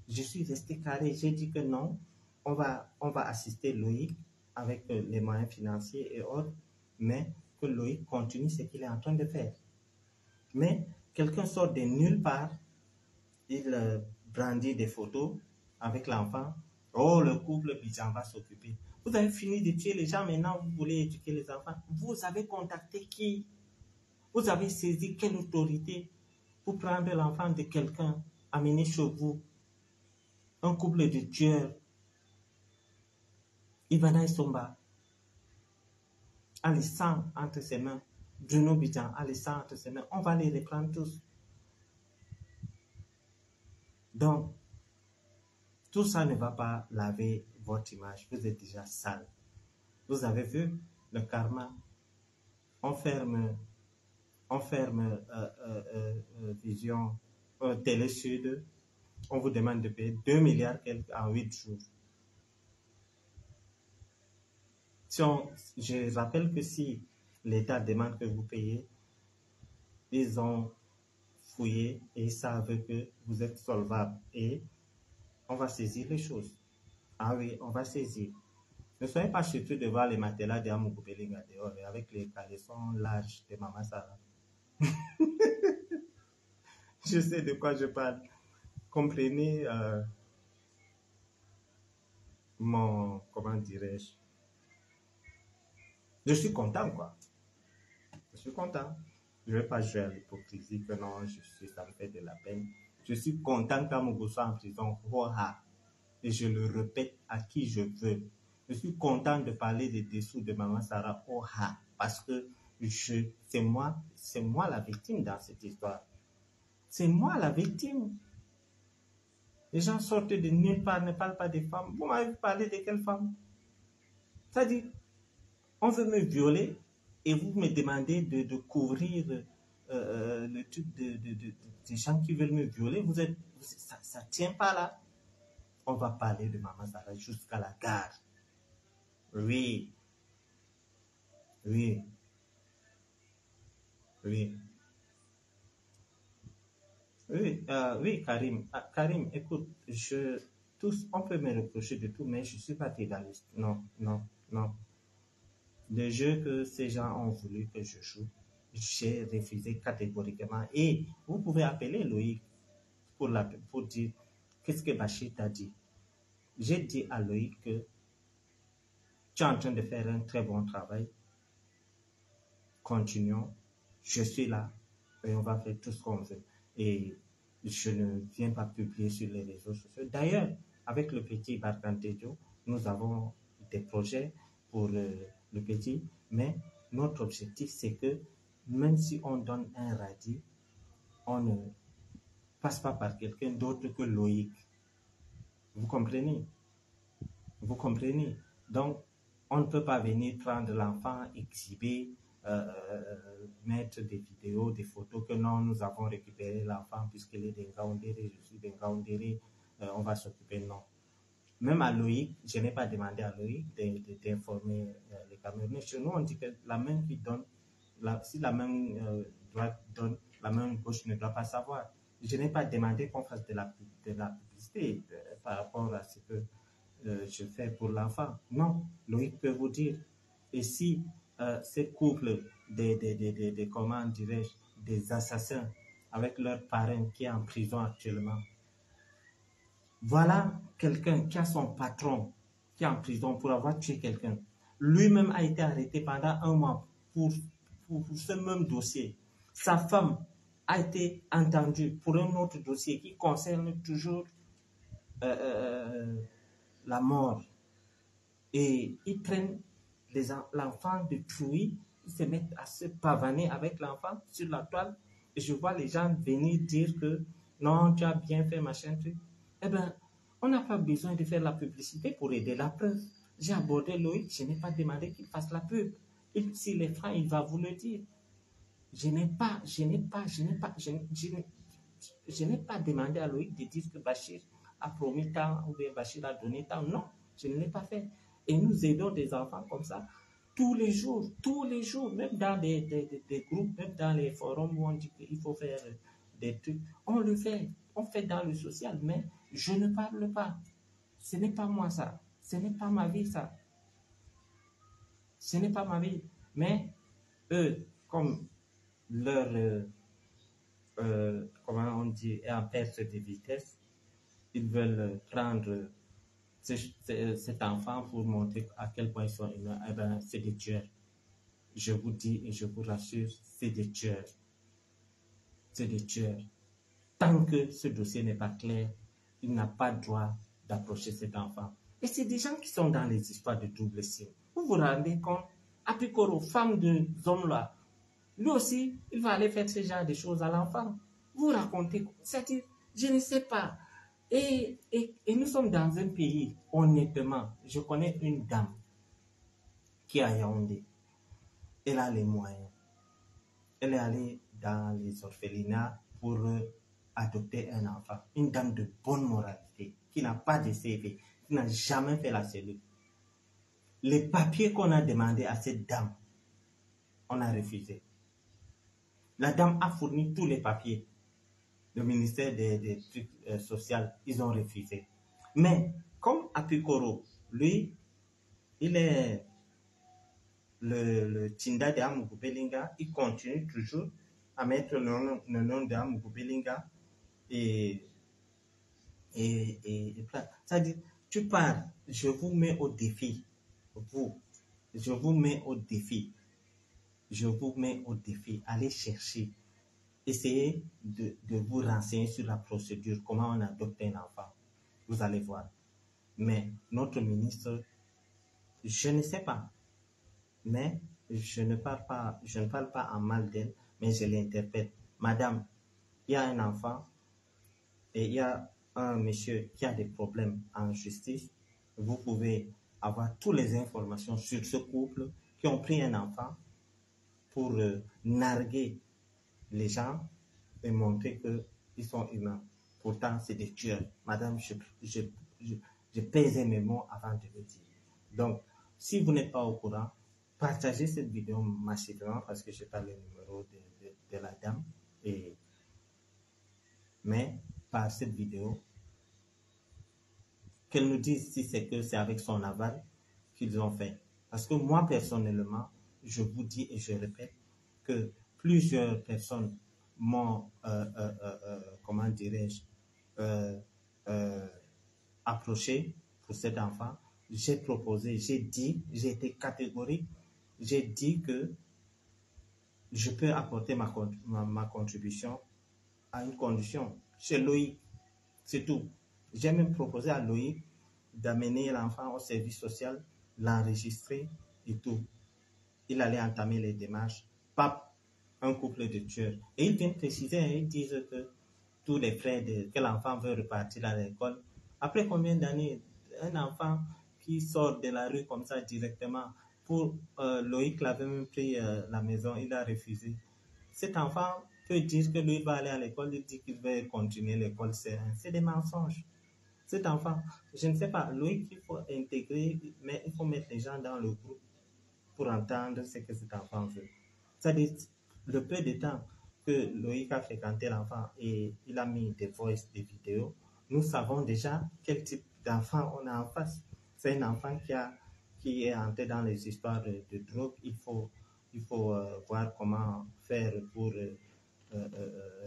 Je suis resté carré, j'ai dit que non, on va assister Loïc avec les moyens financiers et autres, mais que Loïc continue ce qu'il est en train de faire. Mais quelqu'un sort de nulle part, il brandit des photos avec l'enfant. Oh, le couple Bidjan va s'occuper. Vous avez fini de tuer les gens, maintenant vous voulez éduquer les enfants. Vous avez contacté qui? Vous avez saisi quelle autorité pour prendre l'enfant de quelqu'un, amener chez vous? Un couple de tueurs. Ivana Issomba a le sang entre ses mains. Bruno Bidjan a le sang entre ses mains. On va les reprendre tous. Donc, tout ça ne va pas laver votre image. Vous êtes déjà sale. Vous avez vu le karma. On ferme Vision Télé Sud. On vous demande de payer 2 milliards en 8 jours. Je rappelle que si l'État demande que vous payez, ils ont fouillé et ils savent que vous êtes solvable. Et on va saisir les choses. Ah oui, on va saisir. Ne soyez pas surpris de voir les matelas de Amoukoubélinga dehors avec les caleçons larges de Maman Sarah. Je sais de quoi je parle. Comprenez comment dirais-je? Je suis content, quoi. Je suis content. Je ne vais pas jouer à l'hypocrisie que non, ça me fait de la peine. Je suis content qu'Amougou soit en prison. Et je le répète à qui je veux. Je suis content de parler des dessous de Maman Sarah parce que c'est moi la victime dans cette histoire. C'est moi la victime. Les gens sortent de nulle part, ne parlent pas des femmes. Vous m'avez parlé de quelle femme? C'est-à-dire, on veut me violer et vous me demandez de couvrir le truc des gens qui veulent me violer. Ça ne tient pas là. On va parler de Maman Sarah jusqu'à la gare. Oui. Oui. Oui. Oui, oui, Karim. Karim, écoute, on peut me reprocher de tout, mais je ne suis pas tégaliste. Non, non, non. Le jeu que ces gens ont voulu que je joue, j'ai refusé catégoriquement. Et vous pouvez appeler Loïc pour dire qu'est-ce que Bachir t'a dit. J'ai dit à Loïc que tu es en train de faire un très bon travail. Continuons. Je suis là et on va faire tout ce qu'on veut. Et je ne viens pas publier sur les réseaux sociaux. D'ailleurs, avec le petit Barkantejo, nous avons des projets pour le petit, mais notre objectif, c'est que même si on donne un radis, on ne passe pas par quelqu'un d'autre que Loïc. Vous comprenez? Vous comprenez? Donc, on ne peut pas venir prendre l'enfant, exhiber, mettre des vidéos, des photos que non, nous avons récupéré l'enfant puisqu'il est d'Engaoundéré, je suis d'Engaoundéré, on va s'occuper, non. Même à Loïc, je n'ai pas demandé à Loïc d'informer les Camerounais. Chez nous, on dit que la main qui donne, si la main droite donne, la main gauche ne doit pas savoir. Je n'ai pas demandé qu'on fasse de la publicité par rapport à ce que je fais pour l'enfant. Non, Loïc peut vous dire. Et si ces couples comment dirais-je, des assassins avec leur parrain qui est en prison actuellement, voilà quelqu'un qui a son patron qui est en prison pour avoir tué quelqu'un. Lui-même a été arrêté pendant 1 mois pour ce même dossier. Sa femme a été entendue pour un autre dossier qui concerne toujours la mort. Et ils prennent l'enfant de Trouy, ils se mettent à se pavaner avec l'enfant sur la toile. Et je vois les gens venir dire que non, tu as bien fait, machin, truc. Eh bien, on n'a pas besoin de faire la publicité pour aider la preuve. J'ai abordé Loïc, je n'ai pas demandé qu'il fasse la pub. S'il est franc, il va vous le dire. Je n'ai pas demandé à Loïc de dire que Bachir a promis tant ou bien Bachir a donné tant. Non, je ne l'ai pas fait. Et nous aidons des enfants comme ça tous les jours, même dans des groupes, même dans les forums où on dit qu'il faut faire des trucs. On le fait, on fait dans le social, mais je ne parle pas. Ce n'est pas moi ça. Ce n'est pas ma vie ça. Ce n'est pas ma vie. Mais eux, comme leur, comment on dit, est en perte de vitesse, ils veulent prendre cet enfant pour montrer à quel point ils sont humains. Eh bien, c'est des tueurs. Je vous dis et je vous rassure, c'est des tueurs. C'est des tueurs. Tant que ce dossier n'est pas clair, il n'a pas le droit d'approcher cet enfant. Et c'est des gens qui sont dans les histoires de double signe. Vous vous rendez compte? Apikoro, femme de hommes-là, lui aussi, il va aller faire ce genre de choses à l'enfant. Vous racontez, c'est-à-dire, je ne sais pas. Et nous sommes dans un pays, honnêtement, je connais une dame qui est à Yaoundé. Elle a les moyens. Elle est allée dans les orphelinats pour adopter un enfant. Une dame de bonne moralité, qui n'a pas de CV, qui n'a jamais fait la cellule. Les papiers qu'on a demandé à cette dame, on a refusé. La dame a fourni tous les papiers. Le ministère des trucs sociaux, ils ont refusé. Mais comme Apikoro, lui, il est le Tinda de Amougou Belinga, il continue toujours à mettre le nom de Amougou Belinga et c'est-à-dire, tu parles, je vous mets au défi, je vous mets au défi je vous mets au défi. Allez chercher. Essayez de vous renseigner sur la procédure, comment on adopte un enfant. Vous allez voir. Mais notre ministre, je ne sais pas. Mais je ne parle pas en mal d'elle, mais je l'interpelle. Madame, il y a un enfant et il y a un monsieur qui a des problèmes en justice. Vous pouvez avoir toutes les informations sur ce couple qui ont pris un enfant pour narguer les gens et montrer qu'ils sont humains. Pourtant, c'est des tueurs. Madame, je pesais mes mots avant de le dire. Donc, si vous n'êtes pas au courant, partagez cette vidéo massivement parce que je n'ai pas le numéro de la dame. Mais par cette vidéo, qu'elle nous dise si c'est avec son aval qu'ils ont fait. Parce que moi, personnellement, je vous dis et je répète que plusieurs personnes m'ont, comment dirais-je, approché pour cet enfant. J'ai proposé, j'ai dit, j'ai été catégorique, j'ai dit que je peux apporter ma contribution à une condition. Chez Loïc, c'est tout. J'ai même proposé à Loïc d'amener l'enfant au service social, l'enregistrer et tout. Il allait entamer les démarches. Pas un couple de tueurs. Et ils viennent préciser, ils disent que tous les frais que l'enfant veut repartir à l'école. Après combien d'années, un enfant qui sort de la rue comme ça directement, pour Loïc l'avait même pris la maison, il a refusé. Cet enfant peut dire que lui va aller à l'école, il dit qu'il va continuer l'école, c'est des mensonges. Cet enfant, je ne sais pas, Loïc, il faut intégrer, mais il faut mettre les gens dans le groupe pour entendre ce que cet enfant veut. C'est-à-dire, le peu de temps que Loïc a fréquenté l'enfant et il a mis des voices, des vidéos, nous savons déjà quel type d'enfant on a en face. C'est un enfant qui est entré dans les histoires de drogue. Il faut voir comment faire pour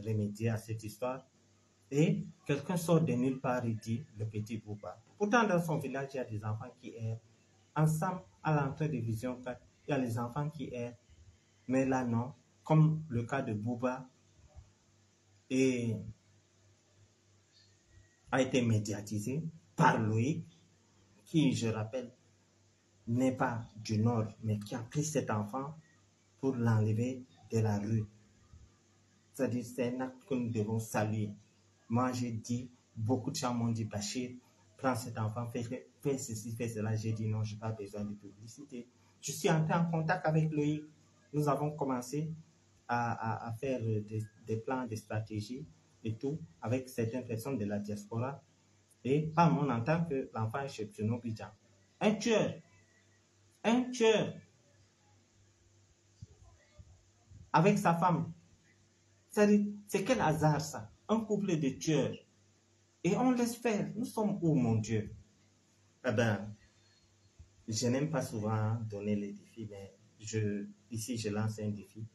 remédier à cette histoire. Et quelqu'un sort de nulle part et dit le petit Bouba. Pourtant, dans son village, il y a des enfants qui errent. Ensemble, à l'entrée de Vision 4, il y a les enfants qui errent. Mais là, non. Comme le cas de Bouba a été médiatisé par Loïc, qui, je rappelle, n'est pas du Nord, mais qui a pris cet enfant pour l'enlever de la rue. C'est-à-dire, c'est un acte que nous devons saluer. Moi, j'ai dit, beaucoup de gens m'ont dit, Bachir, prends cet enfant, fais ceci, fais cela. J'ai dit non, je n'ai pas besoin de publicité. Je suis entré en contact avec Loïc. Nous avons commencé à faire des plans, des stratégies et tout, avec certaines personnes de la diaspora. Et par on entend que l'enfant est chez Bruno Bidjan. Un tueur, avec sa femme. C'est quel hasard ça? Un couple de tueurs. Et on laisse faire. Nous sommes où, mon Dieu? Eh bien, je n'aime pas souvent donner les défis, mais ici, je lance un défi.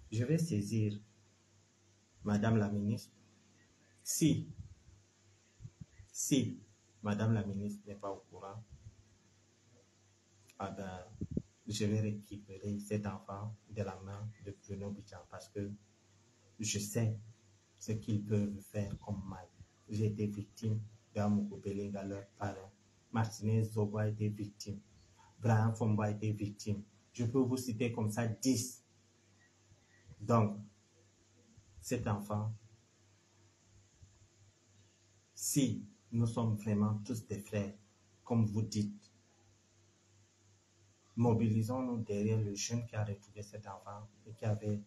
Je vais saisir Madame la ministre. Si Madame la ministre n'est pas au courant, eh bien, je vais récupérer cet enfant de la main de Bruno Bidjan parce que je sais ce qu'ils peuvent faire comme mal. J'ai été victime d'Amoukou Belinga, leur parrain. Martinez Zobo a été victime. Braham Fombo a été victime. Je peux vous citer comme ça 10. Donc, cet enfant, si nous sommes vraiment tous des frères, comme vous dites, mobilisons-nous derrière le jeune qui a retrouvé cet enfant et qui avait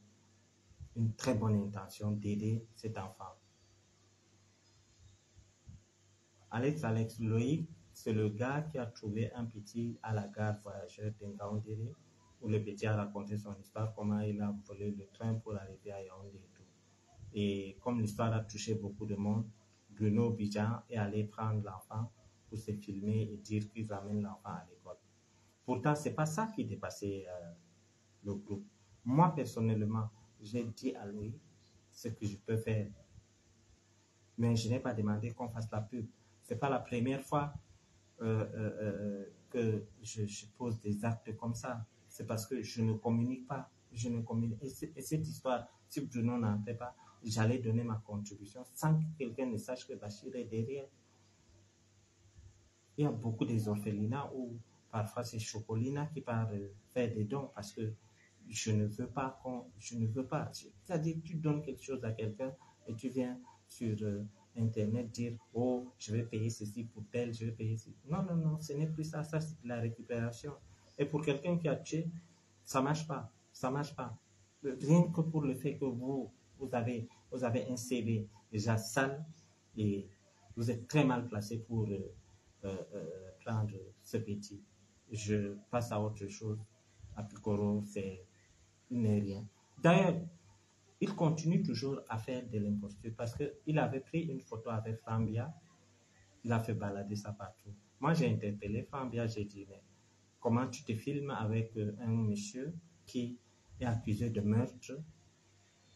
une très bonne intention d'aider cet enfant. Alex Loïc, c'est le gars qui a trouvé un petit à la gare voyageur d'Engaoundéré, où le petit a raconté son histoire, comment il a volé le train pour arriver à Yaoundé et tout. Et comme l'histoire a touché beaucoup de monde, Bruno Bidjan est allé prendre l'enfant pour se filmer et dire qu'il ramène l'enfant à l'école. Pourtant, ce n'est pas ça qui dépassait le groupe. Moi, personnellement, j'ai dit à lui ce que je peux faire. Mais je n'ai pas demandé qu'on fasse la pub. Ce n'est pas la première fois que je pose des actes comme ça. C'est parce que je ne communique pas. je ne communique. Et cette histoire, si Bruno n'en fait pas, j'allais donner ma contribution sans que quelqu'un ne sache que Bachir est derrière. Il y a beaucoup des orphelinats où parfois c'est Chocolina qui part faire des dons parce que je ne veux pas. C'est-à-dire tu donnes quelque chose à quelqu'un et tu viens sur Internet dire « Oh, je vais payer ceci pour tel, je vais payer ceci. » Non, non, non, ce n'est plus ça. Ça, c'est de la récupération. Et pour quelqu'un qui a tué, ça ne marche pas. Ça ne marche pas. Rien que pour le fait que vous avez un CV déjà sale et vous êtes très mal placé pour prendre ce petit. Je passe à autre chose. À Picoro, il n'est rien. D'ailleurs, il continue toujours à faire de l'imposture parce qu'il avait pris une photo avec Frambia. Il a fait balader ça partout. Moi, j'ai interpellé Frambia, j'ai dit, mais comment tu te filmes avec un monsieur qui est accusé de meurtre?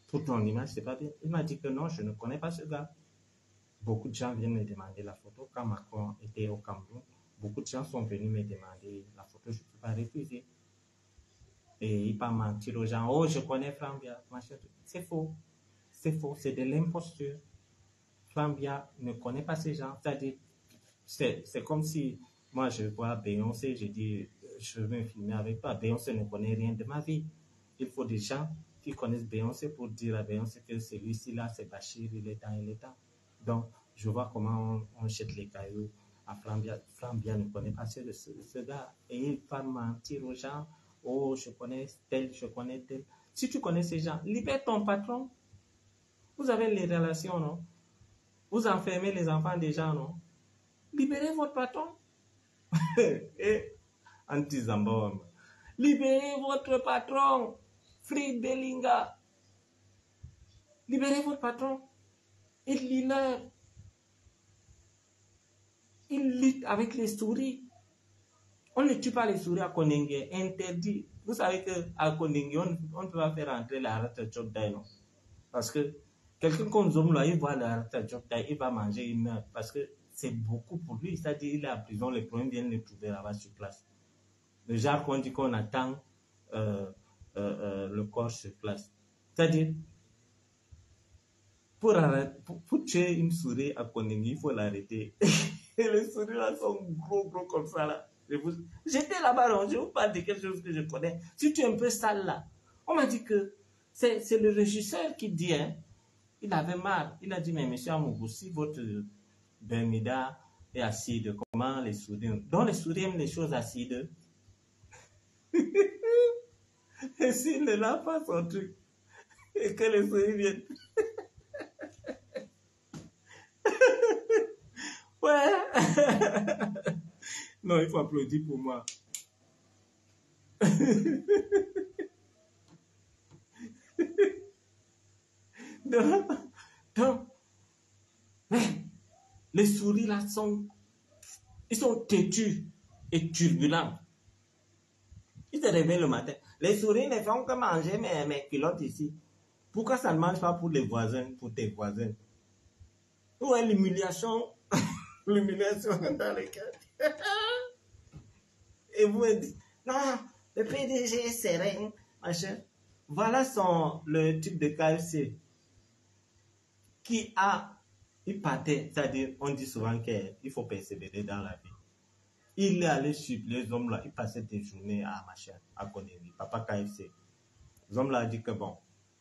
Pour ton image, c'est pas bien. Il m'a dit que non, je ne connais pas ce gars. Beaucoup de gens viennent me demander la photo. Quand Macron était au Cameroun, beaucoup de gens sont venus me demander la photo. Je ne peux pas refuser. Et il ne pas mentir aux gens. Oh, je connais Frambia. C'est faux. C'est faux. C'est de l'imposture. Frambia ne connaît pas ces gens. C'est-à-dire, c'est comme si moi je vois Beyoncé, je dis, je veux me filmer avec toi. Beyoncé ne connaît rien de ma vie. Il faut des gens qui connaissent Beyoncé pour dire à Beyoncé que celui-ci là, c'est Bachir, il est temps. Donc, je vois comment on jette les cailloux à Frambia. Frambia ne connaît pas ce gars. Et il va mentir aux gens. Oh, je connais tel, je connais tel. Si tu connais ces gens, libère ton patron. Vous avez les relations, non? Vous enfermez les enfants des gens, non? Libérez votre patron. Et anti-Zambom. Libérez votre patron. Free Bellinga. Libérez votre patron. Il lutte avec les souris. On ne tue pas les souris à Koningé, interdit. Vous savez qu'à Koningé, on ne peut pas faire entrer la rate Jobdaï, non? Parce que quelqu'un comme Zomla, il voit la rate Jobdaï, il va manger, il meurt. Parce que c'est beaucoup pour lui. C'est-à-dire, il est en prison, les problèmes viennent le trouver là-bas sur place. Le genre qu'on dit qu'on attend le corps sur place. C'est-à-dire, pour tuer une souris à Koningé, il faut l'arrêter. Et les souris là sont gros comme ça là. J'étais là-bas, non, je vous parle de quelque chose que je connais. Si tu es un peu sale là, on m'a dit que c'est le régisseur qui dit, hein, il avait marre. Il a dit, mais monsieur Amougou, si votre Bermuda est acide, comment les souris... Donc les souris aiment les choses acides. Et s'il ne l'a pas son truc, et que les souris viennent... Ouais. Non, il faut applaudir pour moi. Donc, les souris là ils sont têtus et turbulents. Ils se réveillent le matin. Les souris ne font que manger mes culottes ici. Pourquoi ça ne mange pas pour les voisins, pour tes voisins? Où est l'humiliation? L'humiliation dans les cas. Et vous me dites, non, le PDG est serein, machin. Voilà le type de KFC qui il partait, c'est-à-dire, on dit souvent qu'il faut persévérer dans la vie. Il est allé sur les hommes là, il passait des journées à machin, à Konemi, papa KFC. Les hommes là a dit que bon,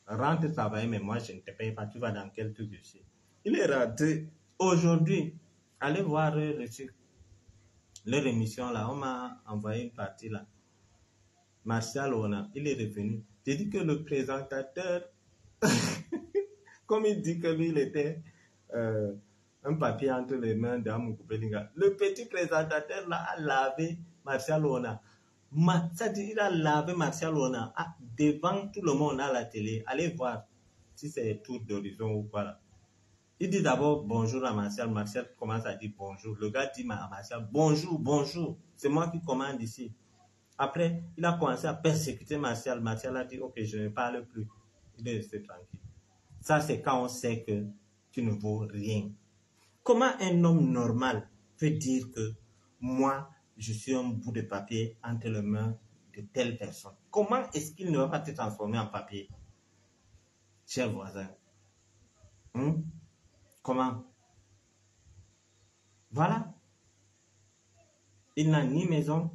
rentre travailler, mais moi je ne te paye pas, tu vas dans quel truc ici? Il est rentré aujourd'hui. Allez voir leur émission là, on m'a envoyé une partie là. Martial Ona, il est revenu. J'ai dit que le présentateur, comme il dit que lui, il était un papier entre les mains d'Amougou Bellinga. Le petit présentateur là a lavé Martial Ona. C'est-à-dire, il a lavé Martial Ona devant tout le monde à la télé. Allez voir si c'est tour d'horizon ou quoi là. Il dit d'abord bonjour à Martial. Martial commence à dire bonjour. Le gars dit à Martial bonjour. C'est moi qui commande ici. Après, il a commencé à persécuter Martial. Martial a dit ok, je ne parle plus. Il est resté tranquille. Ça, c'est quand on sait que tu ne vaux rien. Comment un homme normal peut dire que moi, je suis un bout de papier entre les mains de telle personne. Comment est-ce qu'il ne va pas te transformer en papier, cher voisin? Comment? Voilà. Il n'a ni maison.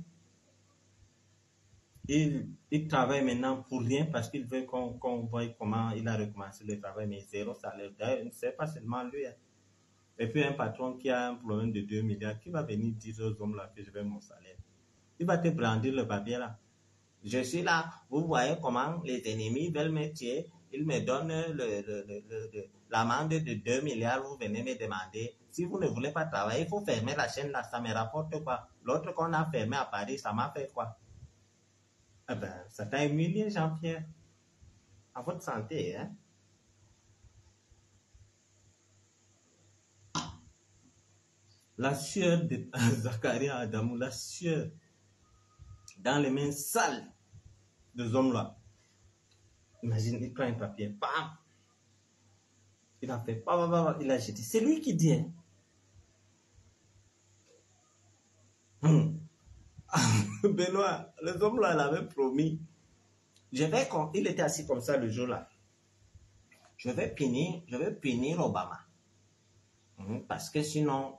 Il travaille maintenant pour rien parce qu'il veut qu'on voie comment il a recommencé le travail, mais zéro salaire. D'ailleurs, ce n'est pas seulement lui. Et puis un patron qui a un problème de 2 milliards, qui va venir dire aux hommes là que je veux mon salaire. Il va te brandir le papier là. Je suis là, vous voyez comment les ennemis veulent me tuer. Ils me donnent l'amende de 2 milliards, vous venez me demander. Si vous ne voulez pas travailler, il faut fermer la chaîne là, ça me rapporte quoi? L'autre qu'on a fermé à Paris, ça m'a fait quoi? Eh ben, ça t'a humilié, Jean-Pierre. À votre santé, hein? La sueur de Zakaria Adamou, la sueur dans les mains sales de ce homme-là. Imagine, il prend un papier, bam! Il a fait, il a jeté. C'est lui qui dit, hein? Benoît, les hommes là l'avaient promis. Il était assis comme ça le jour-là. Je vais punir Obama. Parce que sinon,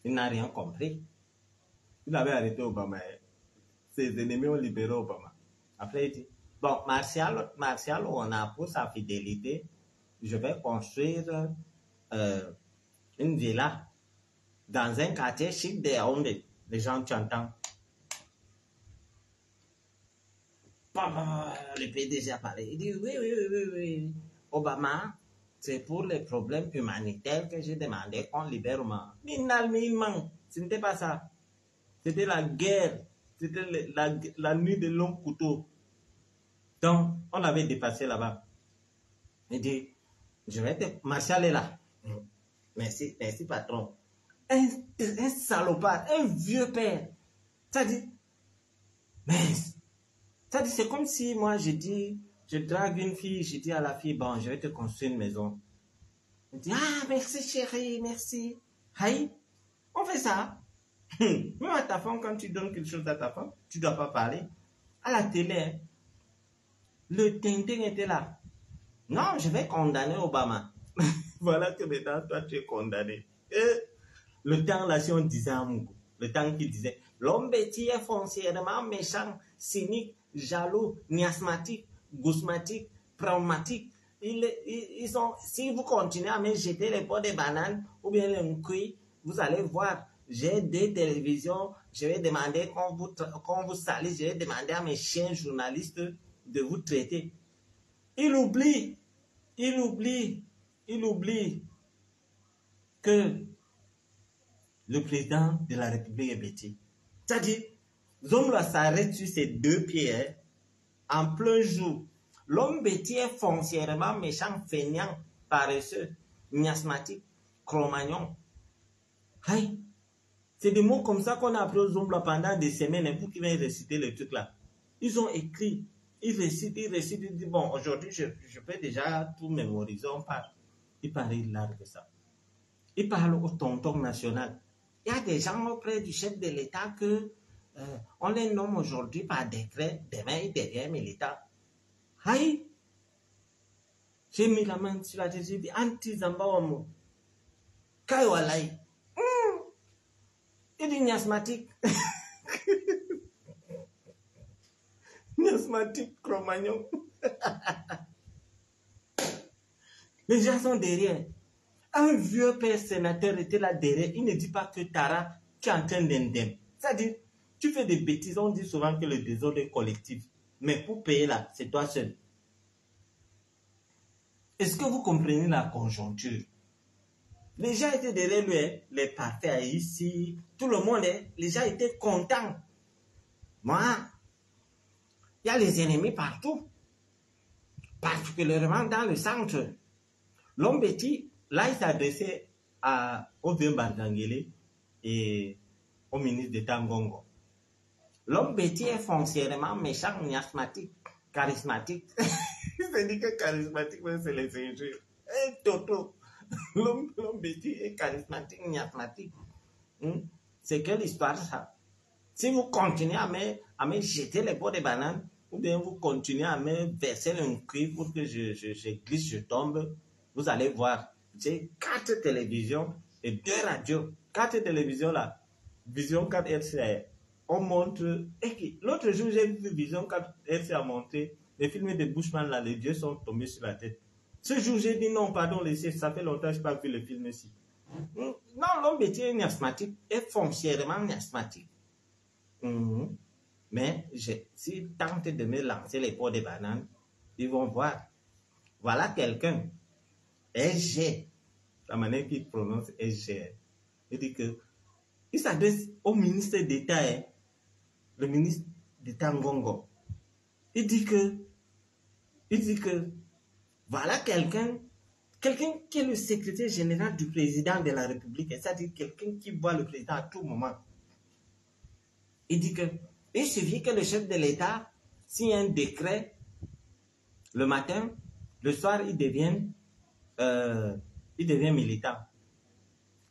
il n'a rien compris. Il avait arrêté Obama. Ses ennemis ont libéré Obama. Après, il dit, bon, Martial, on a pour sa fidélité, je vais construire une villa dans un quartier chic de Yaoundé. Les gens, tu entends. Le PDG a parlé. Il dit, oui. Obama, c'est pour les problèmes humanitaires que j'ai demandé qu'on libère Obama. Finalement, ce n'était pas ça. C'était la guerre. C'était la nuit de longs couteaux. Donc, on l'avait dépassé là-bas. Il dit, je vais te... Martial est là. Merci patron. Un salopard, un vieux père. Ça dit, mais... Ça dit, c'est comme si moi, je drague une fille, je dis à la fille, bon, je vais te construire une maison. Elle dit, ah, merci chérie, merci. Aïe, on fait ça. Même à ta femme, quand tu donnes quelque chose à ta femme, tu ne dois pas parler. À la télé, le tintin était là. Non, je vais condamner Obama. Voilà que maintenant, toi, tu es condamné. Et le temps, là, si on disait à Mungo, le temps qu'il disait, l'homme bêtis est foncièrement méchant, cynique, jaloux, miasmatique, gousmatique, traumatique. Si vous continuez à me jeter les pots de bananes ou bien les cuits, vous allez voir, j'ai des télévisions, je vais demander qu'on vous salisse, je vais demander à mes chiens journalistes de vous traiter. Il oublie que le président de la République est bêtise. C'est-à-dire, l'homme là s'arrête sur ses 2 pieds, hein, en plein jour. L'homme bêtis est foncièrement méchant, feignant, paresseux, miasmatique, cro-magnon. Hey, c'est des mots comme ça qu'on a appris aux hommes là pendant des semaines pour qu'ils viennent réciter le truc là. Ils ont écrit, ils récitent, ils disent, bon, aujourd'hui, je peux déjà tout mémoriser, on parle. Il parle, il largue ça. Il parle au tonton national. Il y a des gens auprès du chef de l'État que on les nomme aujourd'hui par décret, demain et derrière l'État. Aïe! J'ai mis la main sur la tête, j'ai dit, anti-Zambawamo. Kaiwalai. Il dit miasmatique. Miasmatique, Cro-Magnon. Les gens sont derrière. Un vieux père sénateur était là derrière. Il ne dit pas que Tara, tu es en train d'indemne. C'est-à-dire, tu fais des bêtises. On dit souvent que le désordre est collectif. Mais pour payer là, c'est toi seul. Est-ce que vous comprenez la conjoncture? Les gens étaient derrière lui, les parfaits ici, tout le monde, les gens étaient contents. Moi, il y a les ennemis partout. Particulièrement dans le centre. L'homme bêtis, là, il s'adressait au vieux Bardangele et au ministre d'État Ngongo. L'homme bêtis est foncièrement méchant, miasmatique, charismatique. Il se dit que charismatique, c'est les injures. Et Toto, l'homme bêtis est charismatique, miasmatique. C'est quelle histoire ça? Si vous continuez à me jeter les pots de banane, ou bien vous continuez à me verser un cri pour que je glisse, je tombe, vous allez voir. J'ai 4 télévisions et 2 radios. 4 télévisions là. Vision 4 RCA. On montre. L'autre jour, j'ai vu Vision 4 RCA montrer les films de Bushman là, les dieux sont tombés sur la tête. Ce jour, j'ai dit non, pardon, laissez, ça fait longtemps que je n'ai pas vu le film ici. Non, l'homme était un asthmatique, est foncièrement un asthmatique. Mais s'ils tentent de me lancer les pots de banane, ils vont voir. Voilà quelqu'un. SG. La manière qu'il prononce SG. Il dit que il s'adresse au ministre d'État, le ministre d'État Ngongo. Il dit que voilà quelqu'un qui est le secrétaire général du président de la République, c'est-à-dire quelqu'un qui voit le président à tout moment. Il dit que il suffit que le chef de l'État signe un décret le matin, le soir il devient militant.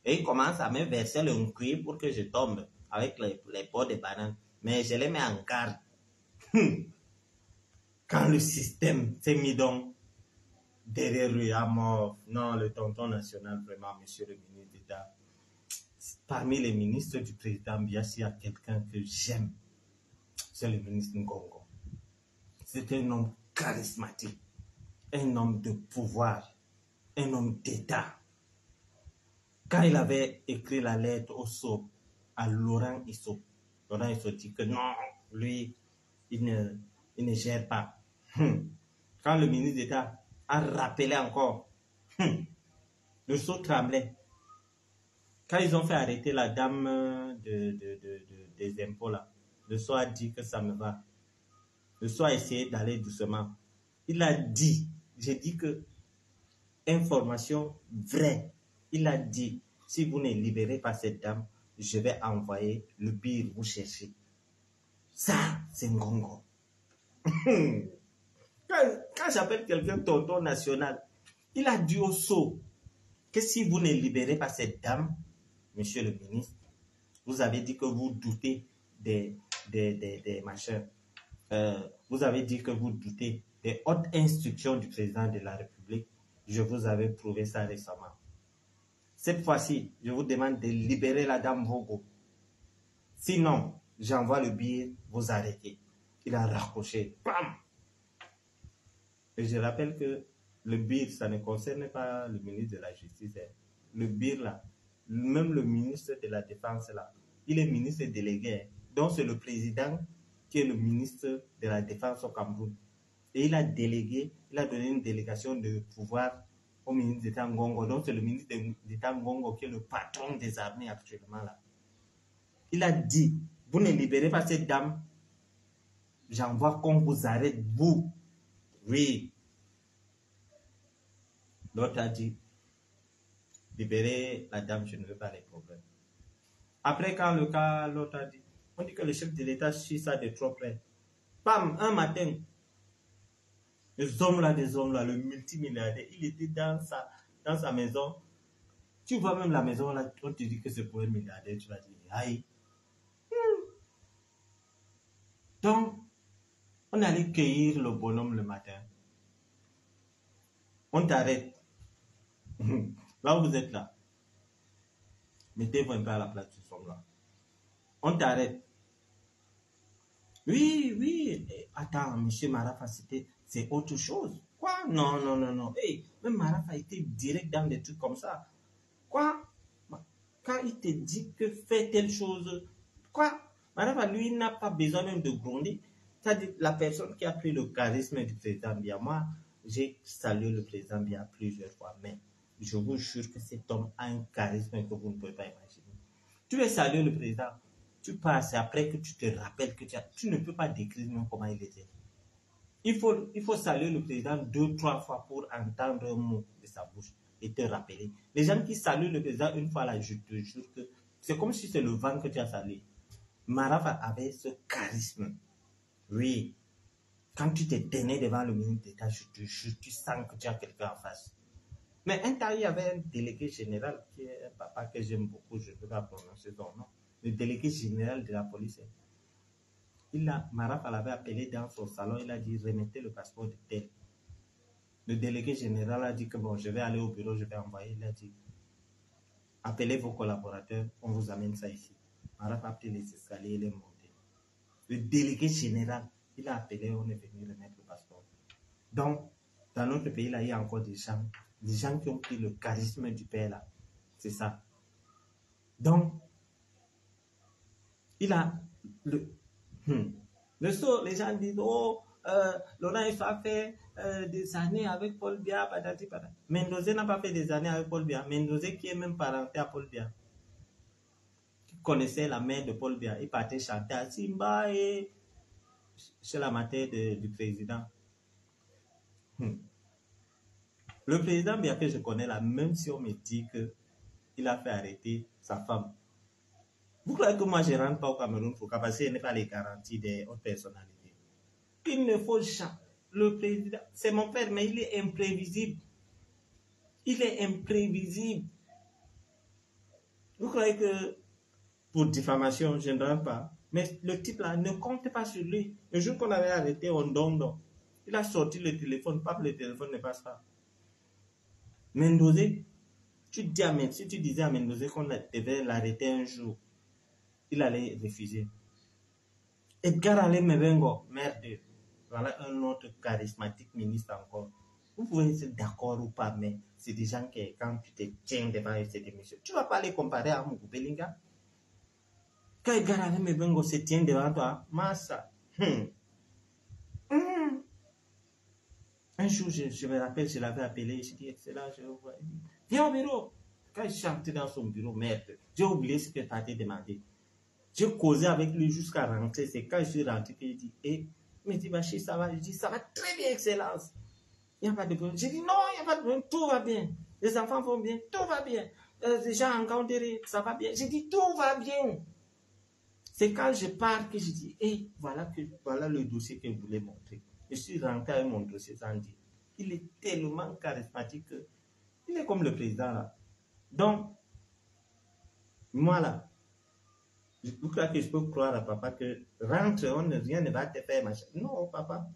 Et il commence à me verser le cuir pour que je tombe avec les pots de banane. Mais je les mets en garde. Quand le système s'est mis donc derrière lui à mort, non, le tonton national, vraiment, monsieur le ministre d'État, parmi les ministres du président Biya, s'il y a quelqu'un que j'aime, c'est le ministre Ngongo. C'est un homme charismatique, un homme de pouvoir, un homme d'État. Quand il avait écrit la lettre au SOP à Laurent Issou dit que non, lui, il ne gère pas. Quand le ministre d'État a rappelé encore, le SOP tremblait. Quand ils ont fait arrêter la dame des impôts, là, le SOP a dit que ça me va. Le SOP a essayé d'aller doucement. Il a dit, j'ai dit que information vraie. Il a dit, si vous ne libérez pas cette dame, je vais envoyer le pire vous chercher. Ça, c'est Ngongo. Quand j'appelle quelqu'un tonton national, il a dit au SO que si vous ne libérez pas cette dame, monsieur le ministre, vous avez dit que vous doutez des machins. Vous avez dit que vous doutez des hautes instructions du président de la République. Je vous avais prouvé ça récemment. Cette fois-ci, je vous demande de libérer la dame Vogo. Sinon, j'envoie le billet, vous arrêtez. Il a raccroché. Bam! Et je rappelle que le BIR, ça ne concerne pas le ministre de la Justice. Le BIR, là, même le ministre de la Défense, là, il est ministre délégué. Donc, c'est le président qui est le ministre de la Défense au Cameroun. Et il a donné une délégation de pouvoir au ministre d'État Ngongo. Donc, c'est le ministre d'État Ngongo qui est le patron des armées actuellement, là. Il a dit, vous ne libérez pas cette dame, j'envoie qu'on vous arrête, vous. Oui. L'autre a dit, libérez la dame, je ne veux pas les problèmes. Après, quand le cas, l'autre a dit, on dit que le chef de l'État suit ça de trop près. Pam, un matin, des hommes là, le multimilliardaire, il était dans sa maison. Tu vois même la maison là, on te dit que c'est pour un milliardaire, tu vas dire, aïe. Donc, on allait cueillir le bonhomme le matin. On t'arrête. Là où vous êtes là. Mettez-vous un peu à la place de ce homme-là. On t'arrête. Oui. Attends, monsieur Marafa, c'est autre chose. Quoi? Non. Hey, même Marafa a été direct dans des trucs comme ça. Quoi? Quand il te dit que fais telle chose, quoi? Marafa, lui, n'a pas besoin même de gronder. C'est-à-dire, la personne qui a pris le charisme du président Biya, moi, j'ai salué le président Biya plusieurs fois, mais je vous jure que cet homme a un charisme que vous ne pouvez pas imaginer. Tu veux saluer le président, tu passes après que tu te rappelles que tu ne peux pas décrire même comment il était. Il faut saluer le président 2-3 fois pour entendre un mot de sa bouche et te rappeler. Les gens qui saluent le président une fois là, je te jure que c'est comme si c'est le vent que tu as salué. Marafa avait ce charisme. Oui. Quand tu te tenais devant le ministre d'État, je te jure, tu sens que tu as quelqu'un en face. Mais un temps, il y avait un délégué général qui est un papa que j'aime beaucoup, je ne peux pas prononcer son nom. le délégué général de la police. Marapha l'avait appelé dans son salon, il a dit remettez le passeport de tel. Le délégué général a dit que bon, je vais aller au bureau, je vais envoyer. Il a dit appelez vos collaborateurs, on vous amène ça ici. Marapha a pris les escaliers, il est monté. Le délégué général, il a appelé, on est venu remettre le passeport. Donc, dans notre pays, là, il y a encore des gens qui ont pris le charisme du père, là. C'est ça. Donc, il a le saut, les gens disent, oh, Laurent il a fait des années avec Paul Biya, patati patata. Mendoza n'a pas fait des années avec Paul Biya. Mendoza qui est même parenté à Paul Biya, qui connaissait la mère de Paul Biya, il partait chanter à Simba et chez la mère du président. Le président Biya que je connais là, même si on me dit qu'il a fait arrêter sa femme. Vous croyez que moi je ne rentre pas au Cameroun parce que ce n'est pas les garanties des hautes personnalités. Il ne faut jamais. Le président, c'est mon père, mais il est imprévisible. Il est imprévisible. Vous croyez que pour diffamation, je ne rentre pas. Mais le type là, ne compte pas sur lui. Le jour qu'on avait arrêté Ondondo, il a sorti le téléphone, pas que le téléphone ne passe pas. Mendoza, si tu disais à Mendoza qu'on devait l'arrêter un jour, il allait refuser. Edgar Alain Mebengo, merde, voilà un autre charismatique ministre encore. Vous pouvez être d'accord ou pas, mais c'est des gens qui, quand tu te tiens devant cette émission, tu ne vas pas les comparer à Mougou Belinga. Quand Edgar Alain Mebengo se tient devant toi, Massa. Un jour, je me rappelle, je l'avais appelé, je dis, excellent, je vois. Viens au bureau. Quand il chantait dans son bureau, merde, j'ai oublié ce que tu as demandé. J'ai causé avec lui jusqu'à rentrer. C'est quand je suis rentré qu'il dit, mais dit, Bachir, ça va. Je dis, ça va très bien, excellence. Il n'y a pas de problème. J'ai dit, non, il n'y a pas de problème, tout va bien. Les enfants vont bien, tout va bien. Les gens rencontrés, ça va bien. J'ai dit, tout va bien. C'est quand je pars que je dis, voilà le dossier que je voulais montrer. Je suis rentré avec mon dossier sans dire. Il est tellement charismatique que, il est comme le président là. Donc, moi là, je crois que je peux croire à papa que rentre, rien ne va te faire machin. Non, papa.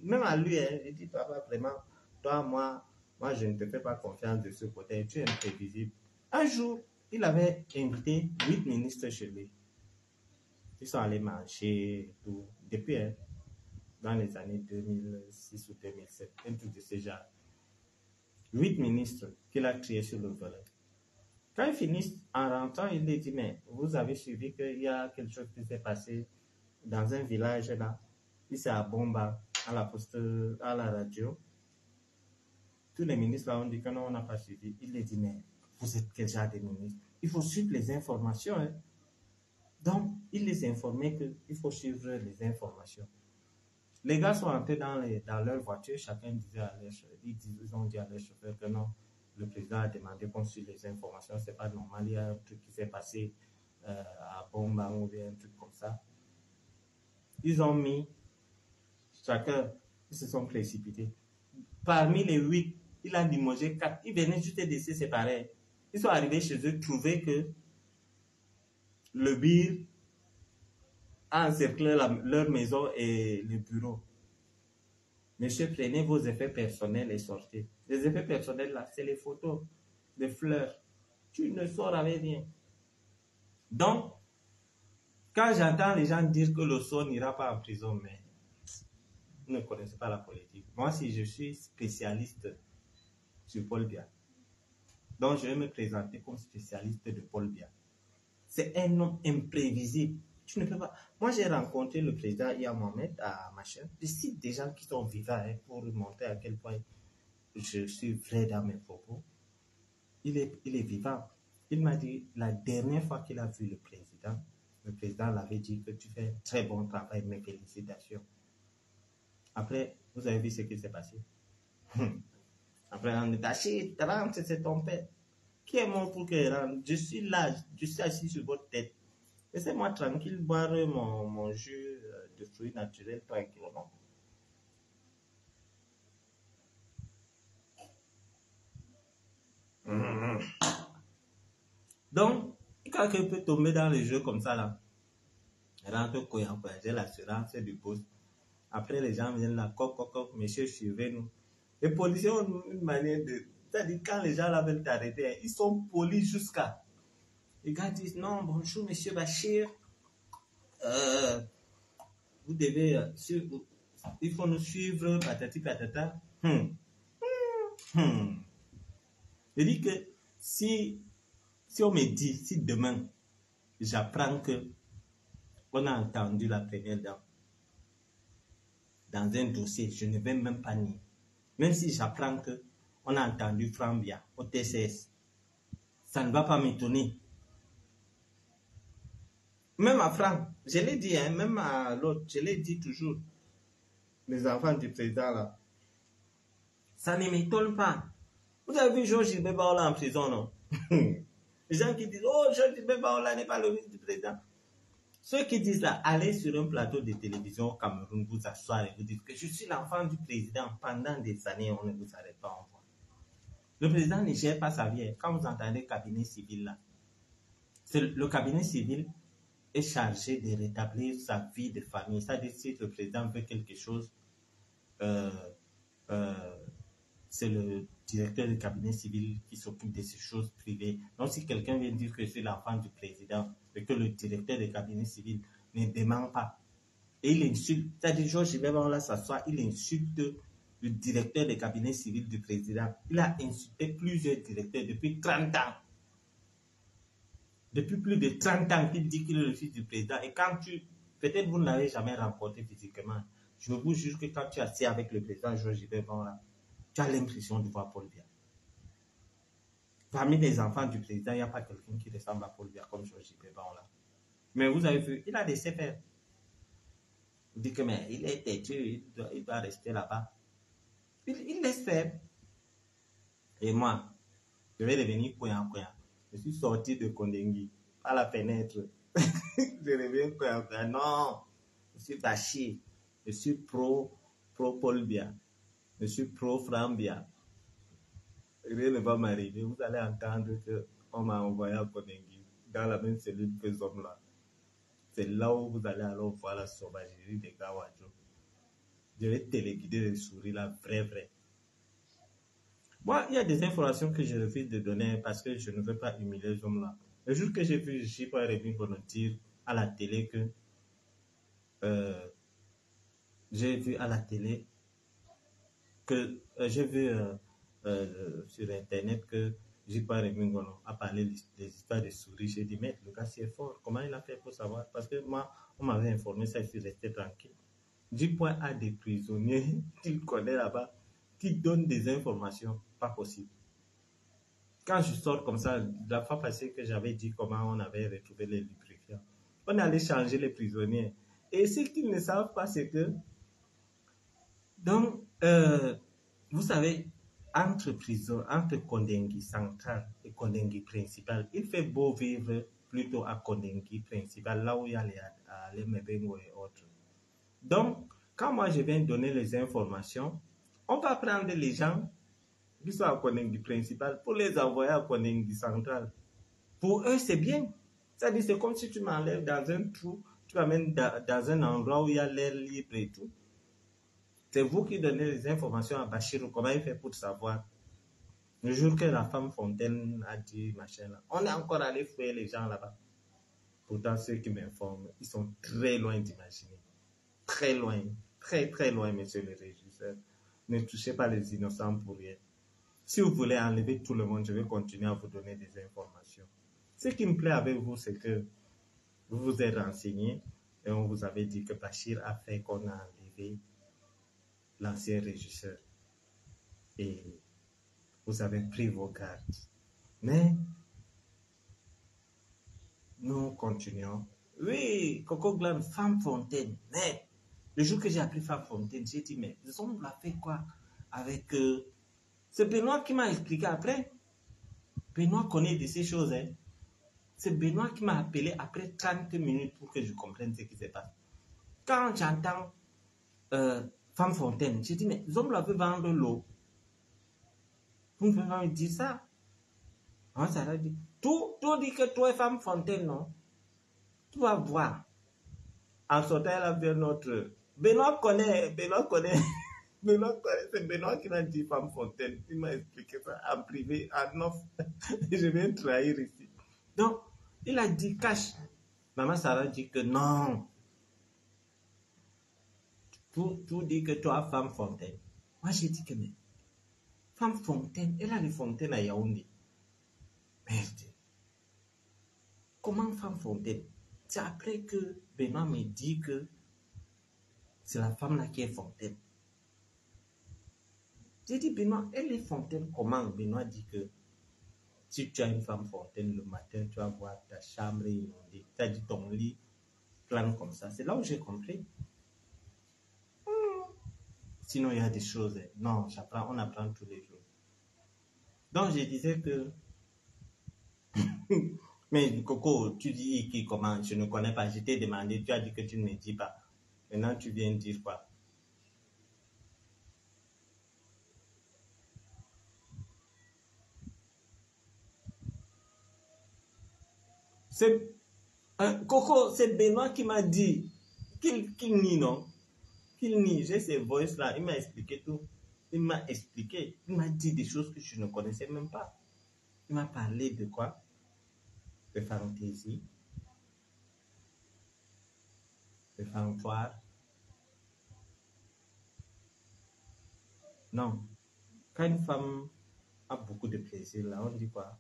Même à lui, je dis, papa, vraiment, toi, moi, je ne te fais pas confiance de ce côté. Tu es imprévisible. Un jour, il avait invité 8 ministres chez lui. Ils sont allés marcher, tout. Depuis, dans les années 2006 ou 2007, un truc de ce genre. 8 ministres qu'il a créés sur le volet. Quand ils finissent, en rentrant, il les dit, mais vous avez suivi qu'il y a quelque chose qui s'est passé dans un village là, ici à Bomba, à la poste, à la radio. Tous les ministres là ont dit que non, on n'a pas suivi. Il les dit, mais vous êtes quel genre de ministre? Il faut suivre les informations. Hein. Donc, il les informait qu'il faut suivre les informations. Les gars sont entrés dans leur voiture, chacun disait à leur chauffeur, ils ont dit à leur chauffeur que non, le président a demandé qu'on suive les informations, c'est pas normal, il y a un truc qui s'est passé à Bomba ou bien un truc comme ça. Ils ont mis, chacun, ils se sont précipités. Parmi les 8, il a limogé 4, ils venaient juste de se séparer. Ils sont arrivés chez eux, trouver que le bir a encerclé leur maison et le bureau. Monsieur, prenez vos effets personnels et sortez. Les effets personnels, là, c'est les photos, les fleurs. Tu ne sors avec rien. Donc, quand j'entends les gens dire que le son n'ira pas en prison, mais vous ne connaissez pas la politique. Moi, si je suis spécialiste sur Paul Biya, donc je vais me présenter comme spécialiste de Paul Biya. C'est un homme imprévisible. Tu ne peux pas. Moi, j'ai rencontré le président Iya Mohamed à Machin. Je cite des gens qui sont vivants pour montrer à quel point je suis vrai dans mes propos. Il est vivant. Il m'a dit, la dernière fois qu'il a vu le président l'avait dit que tu fais un très bon travail, mes félicitations. Après, vous avez vu ce qui s'est passé. Après, on est acheté, rentre, c'est ton père. Qui est mort pour que rentre? Je suis là, je suis assis sur votre tête. Laissez-moi tranquille boire mon jus de fruits naturels tranquillement. Donc, crois qu'elle peut tomber dans les jeux comme ça là? Rentre Koyan, j'ai l'assurance du boss. Après, les gens viennent là, coq, monsieur, suivez-nous. Les policiers ont une manière de... C'est-à-dire, quand les gens là veulent t'arrêter, ils sont polis jusqu'à... Les gars disent, non, bonjour, monsieur Bachir. Vous devez... il faut nous suivre, patati patata. Je dis que si on me dit, si demain, j'apprends que on a entendu la première dame dans un dossier, je ne vais même pas nier. Même si j'apprends que on a entendu Frambia au TCS, ça ne va pas m'étonner. Même à Franck, je l'ai dit, hein, même à l'autre, je l'ai dit toujours. Les enfants du président là, ça ne m'étonne pas. Vous avez vu Georges Gilbert Baola en prison, non? Les gens qui disent, oh, Georges Gilbert Baola n'est pas le fils du président. Ceux qui disent là, allez sur un plateau de télévision au Cameroun, vous asseoir et vous dites que je suis l'enfant du président. Pendant des années, on ne vous arrête pas en voix. Le président ne gère pas sa vie. Quand vous entendez le cabinet civil là, le cabinet civil est chargé de rétablir sa vie de famille. C'est-à-dire, si le président veut quelque chose, c'est le directeur du cabinet civil qui s'occupe de ces choses privées. Donc, si quelqu'un vient dire que je suis l'enfant du président et que le directeur du cabinet civil ne demande pas, et il insulte, c'est-à-dire, Georges Gilbert là s'assoit, il insulte le directeur du cabinet civil du président. Il a insulté plusieurs directeurs depuis 30 ans. Depuis plus de 30 ans qu'il dit qu'il est le fils du président. Et quand peut-être vous ne l'avez jamais rencontré physiquement, je vous jure que quand tu es assis avec le président Georges Gilbert là, tu as l'impression de voir Paul Biya. Parmi les enfants du président, il n'y a pas quelqu'un qui ressemble à Paul Biya comme Georges Gilbert là. Mais vous avez vu, il a des faire. Vous dites que mais il est têtu, il doit rester là-bas. Il laisse faire. Et moi, je vais devenir Koyan. Je suis sorti de Kondengui par la fenêtre. Je reviens Koyan. Non, je suis Bachir. Je suis pro Paul Biya. Je suis pro Frambia. Rien ne va m'arriver. Vous allez entendre qu'on m'a envoyé à Kondengui dans la même cellule que ces hommes-là. C'est là où vous allez alors voir la sauvagerie des Gawadjo. Je vais téléguider les souris là, vrai. Moi, il y a des informations que je refuse de donner parce que je ne veux pas humilier les hommes là. Le jour que j'ai vu J.P. Rémy pour nous dire à la télé que j'ai vu sur internet que J.P. Rémy a parlé des histoires de souris. J'ai dit, mais le gars c'est fort, comment il a fait pour savoir? Parce que moi, on m'avait informé ça, je suis resté tranquille. J.P. a des prisonniers qu'il connaît là-bas qui donnent des informations pas possibles. Quand je sors comme ça, la fois passée que j'avais dit comment on avait retrouvé les lubrifiants, on allait changer les prisonniers. Et ce qu'ils ne savent pas, c'est que, donc, vous savez, entre Kondengui central et Kondengui principal, il fait beau vivre plutôt à Kondengui principal, là où il y a les Mebengo et autres. Donc, quand moi je viens donner les informations, on va prendre les gens qui sont à Kondengui principal pour les envoyer à Kondengui central. Pour eux, c'est bien. C'est-à-dire, c'est comme si tu m'enlèves dans un trou, tu m'amènes dans un endroit où il y a l'air libre et tout. C'est vous qui donnez les informations à Bachir, comment il fait pour savoir. Le jour que la femme Fontaine a dit machin là, on est encore allé fouiller les gens là-bas. Pourtant, ceux qui m'informent, ils sont très loin d'imaginer. Très loin, très loin, monsieur le régisseur. Ne touchez pas les innocents pour rien. Si vous voulez enlever tout le monde, je vais continuer à vous donner des informations. Ce qui me plaît avec vous, c'est que vous vous êtes renseigné et on vous avait dit que Bachir a fait qu'on a enlevé l'ancien régisseur. Et vous avez pris vos gardes. Mais nous continuons. Oui, Coco Glam, Femme Fontaine. Mais le jour que j'ai appris Femme Fontaine, j'ai dit, mais ils ont fait quoi avec... C'est Benoît qui m'a expliqué après. Benoît connaît de ces choses. Hein. C'est Benoît qui m'a appelé après 30 minutes pour que je comprenne ce qui se passe. Quand j'entends Femme Fontaine, j'ai dit, mais les hommes là veulent vendre l'eau. Vous ne pouvez pas me dire ça. Maman Sarah dit, tout dit que toi, femme Fontaine, non? Tu vas voir. En sortant, elle a vu notre... Benoît connaît. C'est Benoît qui m'a dit femme Fontaine. Il m'a expliqué ça en privé, en off. Je viens trahir ici. Donc, il a dit cache. Maman Sarah dit que non. Tout dit que toi, femme Fontaine. Moi, j'ai dit que mais, femme Fontaine, elle a des fontaines à Yaoundé. Merde. Comment femme Fontaine? C'est après que Benoît me dit que c'est la femme là qui est Fontaine. J'ai dit, Benoît, elle est Fontaine comment? Benoît dit que si tu as une femme Fontaine, le matin, tu vas voir ta chambre inondée. Tu as dit ton lit plane comme ça. C'est là où j'ai compris. Sinon, il y a des choses. Non, on apprend tous les jours. Donc, je disais que... Mais Coco, tu dis qui, comment? Je ne connais pas. Je t'ai demandé, tu as dit que tu ne me dis pas. Maintenant, tu viens dire quoi? C'est... Coco, c'est Benoît qui m'a dit qu'il nie, non? Qu'il nie. J'ai ces voices là. Il m'a expliqué tout. Il m'a expliqué. Il m'a dit des choses que je ne connaissais même pas. Il m'a parlé de quoi? De fantaisie, de fanfare. Non. Quand une femme a beaucoup de plaisir, là, on dit quoi?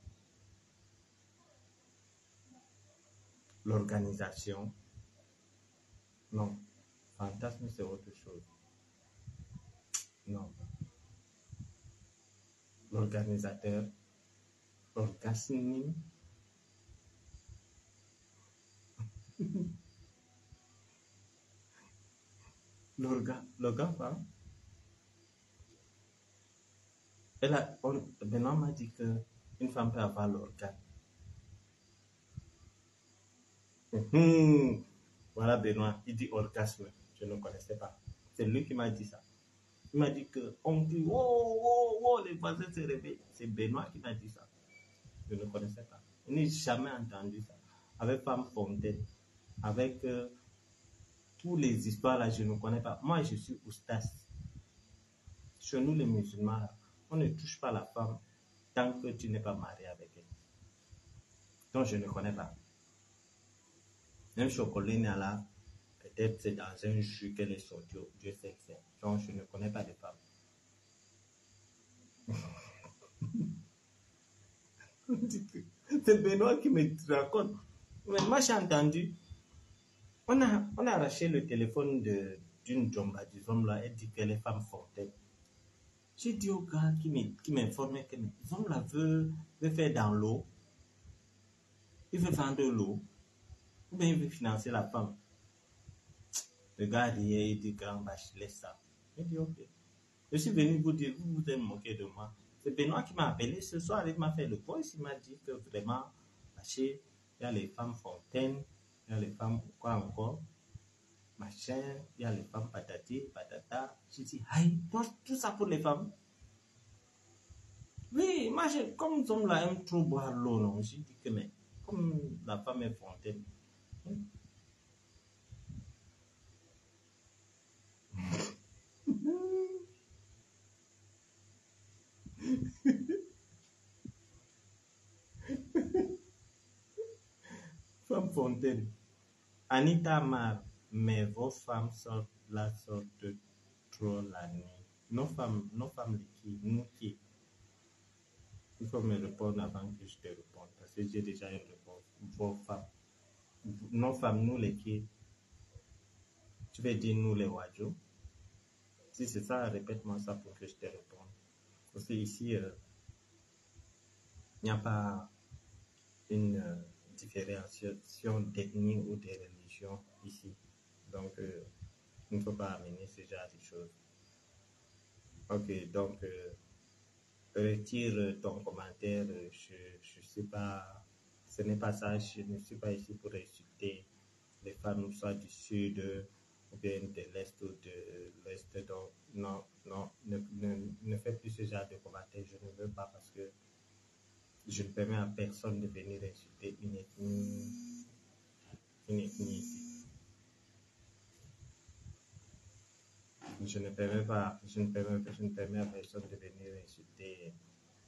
L'organisation. Non. Fantasme, c'est autre chose. Non. L'organisateur. L'orgasme. L'organe, quoi? Benoît m'a dit qu'une femme peut avoir l'organe. Voilà Benoît, il dit orgasme. Je ne connaissais pas. C'est lui qui m'a dit ça. Il m'a dit qu'on dit oh, oh, oh, les voisins se réveillent. C'est Benoît qui m'a dit ça. Je ne connaissais pas. Je n'ai jamais entendu ça. Avec Femme Fontaine, avec toutes les histoires là, je ne connais pas. Moi, je suis oustas. Chez nous, les musulmans, là, on ne touche pas la femme tant que tu n'es pas marié avec elle. Donc, je ne connais pas. Même Chocoline, là, peut-être c'est dans un jus qu'elle est sortie. Dieu sait que c'est. Donc, je ne connais pas de femme. C'est Benoît qui me raconte. Mais moi, j'ai entendu. On a arraché le téléphone d'une Jomba, disons là, elle dit qu'elle est femme Fontaine. J'ai dit au gars qui m'informait que Zomla veut faire dans l'eau. Il veut vendre l'eau. Ou bien il veut financer la femme. Le gars riait, il dit grand vache, laisse ça. J'ai dit ok. Je suis venu vous dire, vous vous êtes moqué de moi. C'est Benoît qui m'a appelé ce soir, il m'a fait le voice, il m'a dit que vraiment, il y a les femmes fontaines, il y a les femmes quoi encore, machin, il y a les femmes patati, patata. J'ai dit, aïe, tout ça pour les femmes. Oui, moi, comme Zom là aime trop boire l'eau, non, j'ai dit que mais, comme la femme est fontaine. Femme fontaine. Anita Mar, mais vos femmes sortent trop la nuit. Nos femmes qui, nous qui. Il faut me répondre avant que je te réponde, parce que j'ai déjà une réponse. Vos femmes. Nos femmes, nous les qui. Tu veux dire nous les wadjo? Si c'est ça, répète-moi ça pour que je te réponde. Parce que ici, il n'y a pas une différenciation d'ethnie ou de religion ici. Donc, il ne faut pas amener ce genre de choses. Ok, donc, retire ton commentaire. Je sais pas, ce n'est pas ça. Je ne suis pas ici pour insulter les femmes, soit du sud ou bien de l'est ou de l'ouest. Donc, non, ne fais plus ce genre de commentaires. Je ne veux pas parce que Je ne permets à personne de venir insulter une ethnie ici. Je ne permets à personne de venir insulter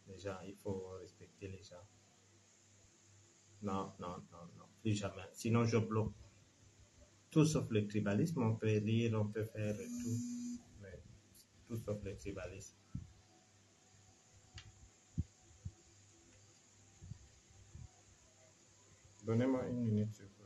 les gens. Il faut respecter les gens. Non, non, non, non, plus jamais. Sinon, je bloque. Tout sauf le tribalisme, on peut lire, on peut faire tout, mais tout sauf le tribalisme. Donnez-moi une minute, s'il vous plaît.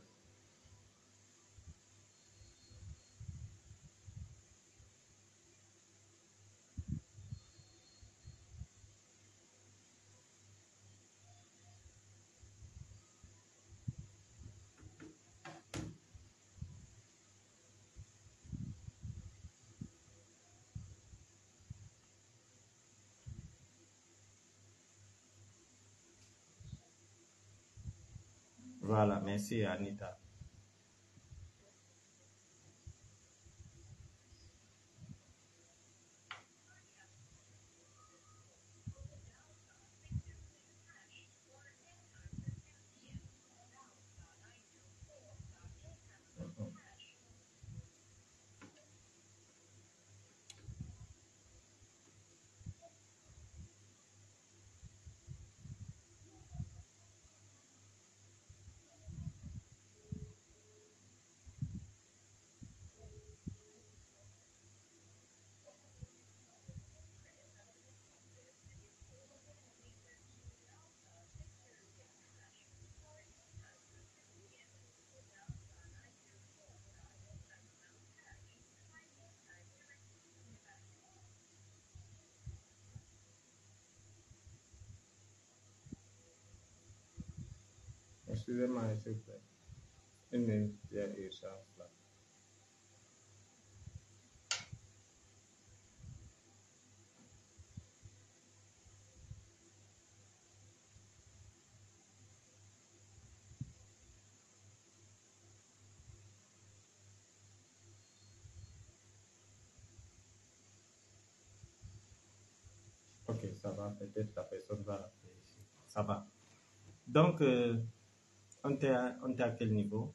Voilà, merci Anita. Excusez-moi, s'il vous plaît. Une minute, il y a urgence là. Ok, ça va, peut-être la personne va appeler ici. Ça va. Donc, on était à quel niveau?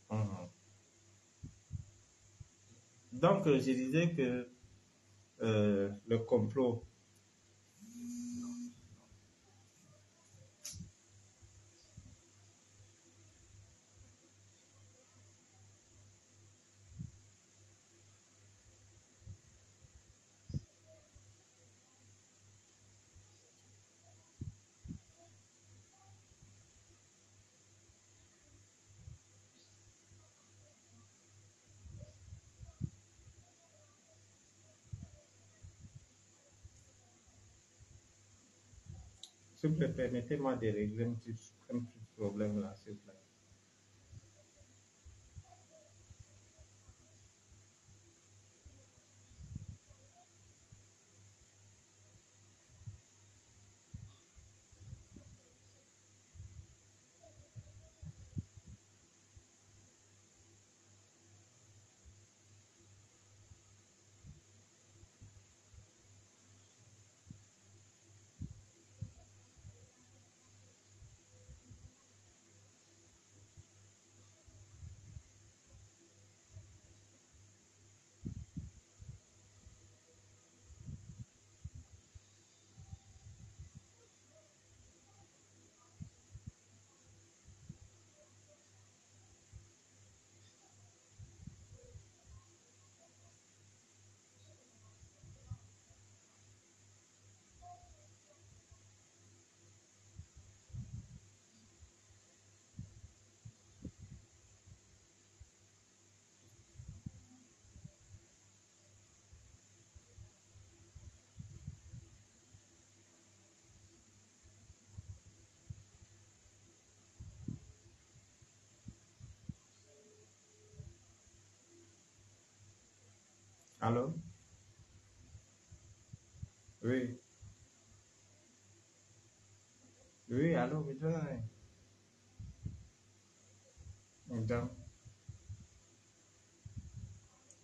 Mhm. Donc, je disais que le complot, s'il vous plaît, permettez-moi de régler un petit problème là, s'il vous plaît. Allô? Oui, oui, allô, madame. Madame.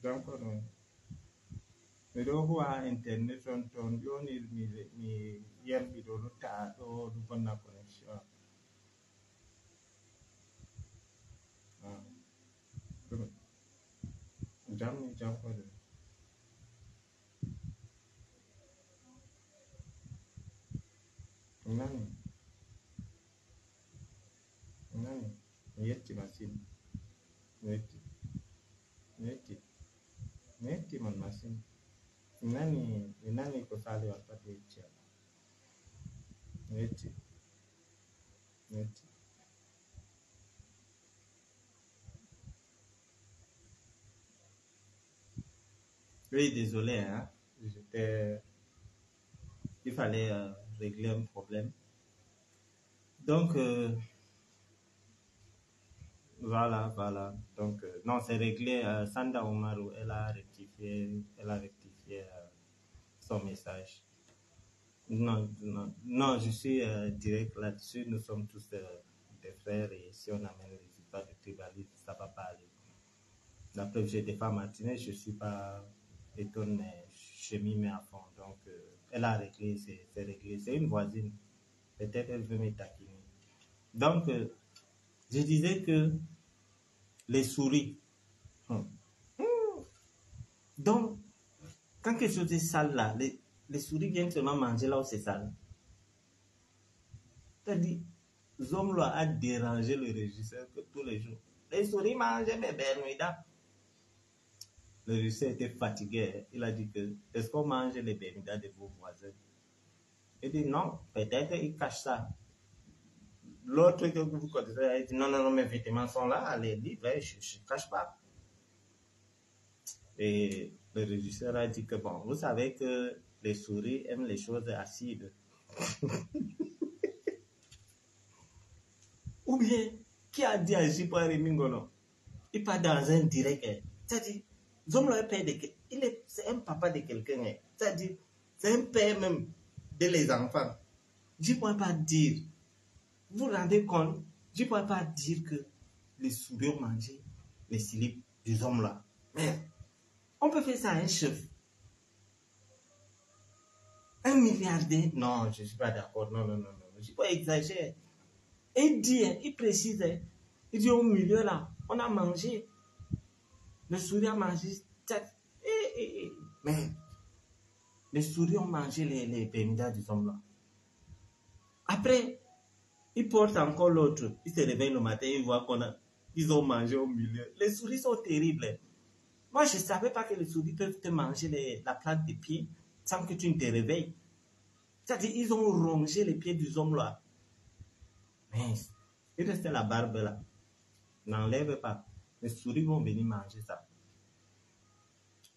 Donc, mais donc, internet, on y a une vidéo de bonne connexion. Jamais, jamais. Nani, yetti machine, yetti man machine. Nani ko sali wa pati yetti, yetti. Oui, désolé, hein. Il fallait régler un problème. Donc, voilà. Donc, non, c'est réglé. Sanda Omaru, elle a rectifié son message. Non, je suis direct là-dessus. Nous sommes tous des frères et si on amène les histoires de tribalisme, ça ne va pas aller. La preuve, j'ai des femmes matinées, je ne suis pas étonné, je m'y mets à fond. Donc, elle a réglé, c'est réglé. C'est une voisine. Peut-être elle veut me taquiner. Donc, je disais que les souris. Donc, quand quelque chose est sale là, les souris viennent seulement manger là où c'est sale. C'est-à-dire, Zomlo a dérangé le régisseur que tous les jours. Les souris mangeaient mes bermudas. Le régisseur était fatigué. Il a dit que, est-ce qu'on mange les bermudas de vos voisins? Il dit non, peut-être il cache ça. L'autre que vous connaissez, il dit non, mes vêtements sont là, les livres, je ne cache pas. Et le régisseur a dit que bon, vous savez que les souris aiment les choses acides. Ou bien, qui a dit à Jipa Remingono? Il part dans un direct. C'est-à-dire, Zomlo est père de quelqu'un. C'est un papa de quelqu'un. C'est-à-dire, c'est un père même de les enfants. Je ne pourrais pas dire. Vous vous rendez compte? Je ne pourrais pas dire que les souris ont mangé les slips des hommes là. Mais on peut faire ça à un chef. Un milliardaire? Non, je ne suis pas d'accord. Non. Je ne suis pas exagéré. Et il dit, il précise, il dit au milieu là, on a mangé. Les souris ont mangé. Mais les souris ont mangé les bermudas des hommes là. Après, il porte encore l'autre. Il se réveille le matin, il voit qu'ils ont mangé au milieu. Les souris sont terribles. Moi, je ne savais pas que les souris peuvent te manger la plante des pieds sans que tu ne te réveilles. C'est-à-dire, ils ont rongé les pieds du homme là. Mais il reste la barbe là. N'enlève pas. Les souris vont venir manger ça.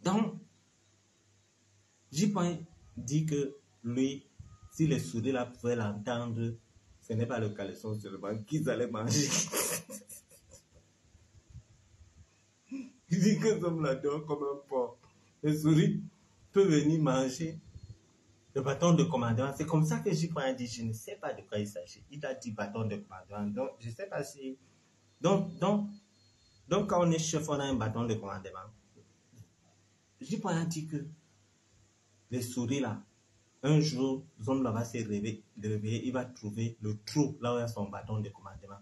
Donc, J-Point dit que lui, si les souris là pouvaient l'entendre, ce n'est pas le caleçon seulement qu'ils allaient manger. Il dit que l'homme là dort comme un porc. Les souris peuvent venir manger le bâton de commandement. C'est comme ça que J-Point a dit, je ne sais pas de quoi il s'agit. Il a dit bâton de commandement. Donc, je ne sais pas si... Donc, quand on est chef, on a un bâton de commandement. J-Point a dit que les souris là, un jour, l'homme là va se réveiller, il va trouver le trou là où il y a son bâton de commandement.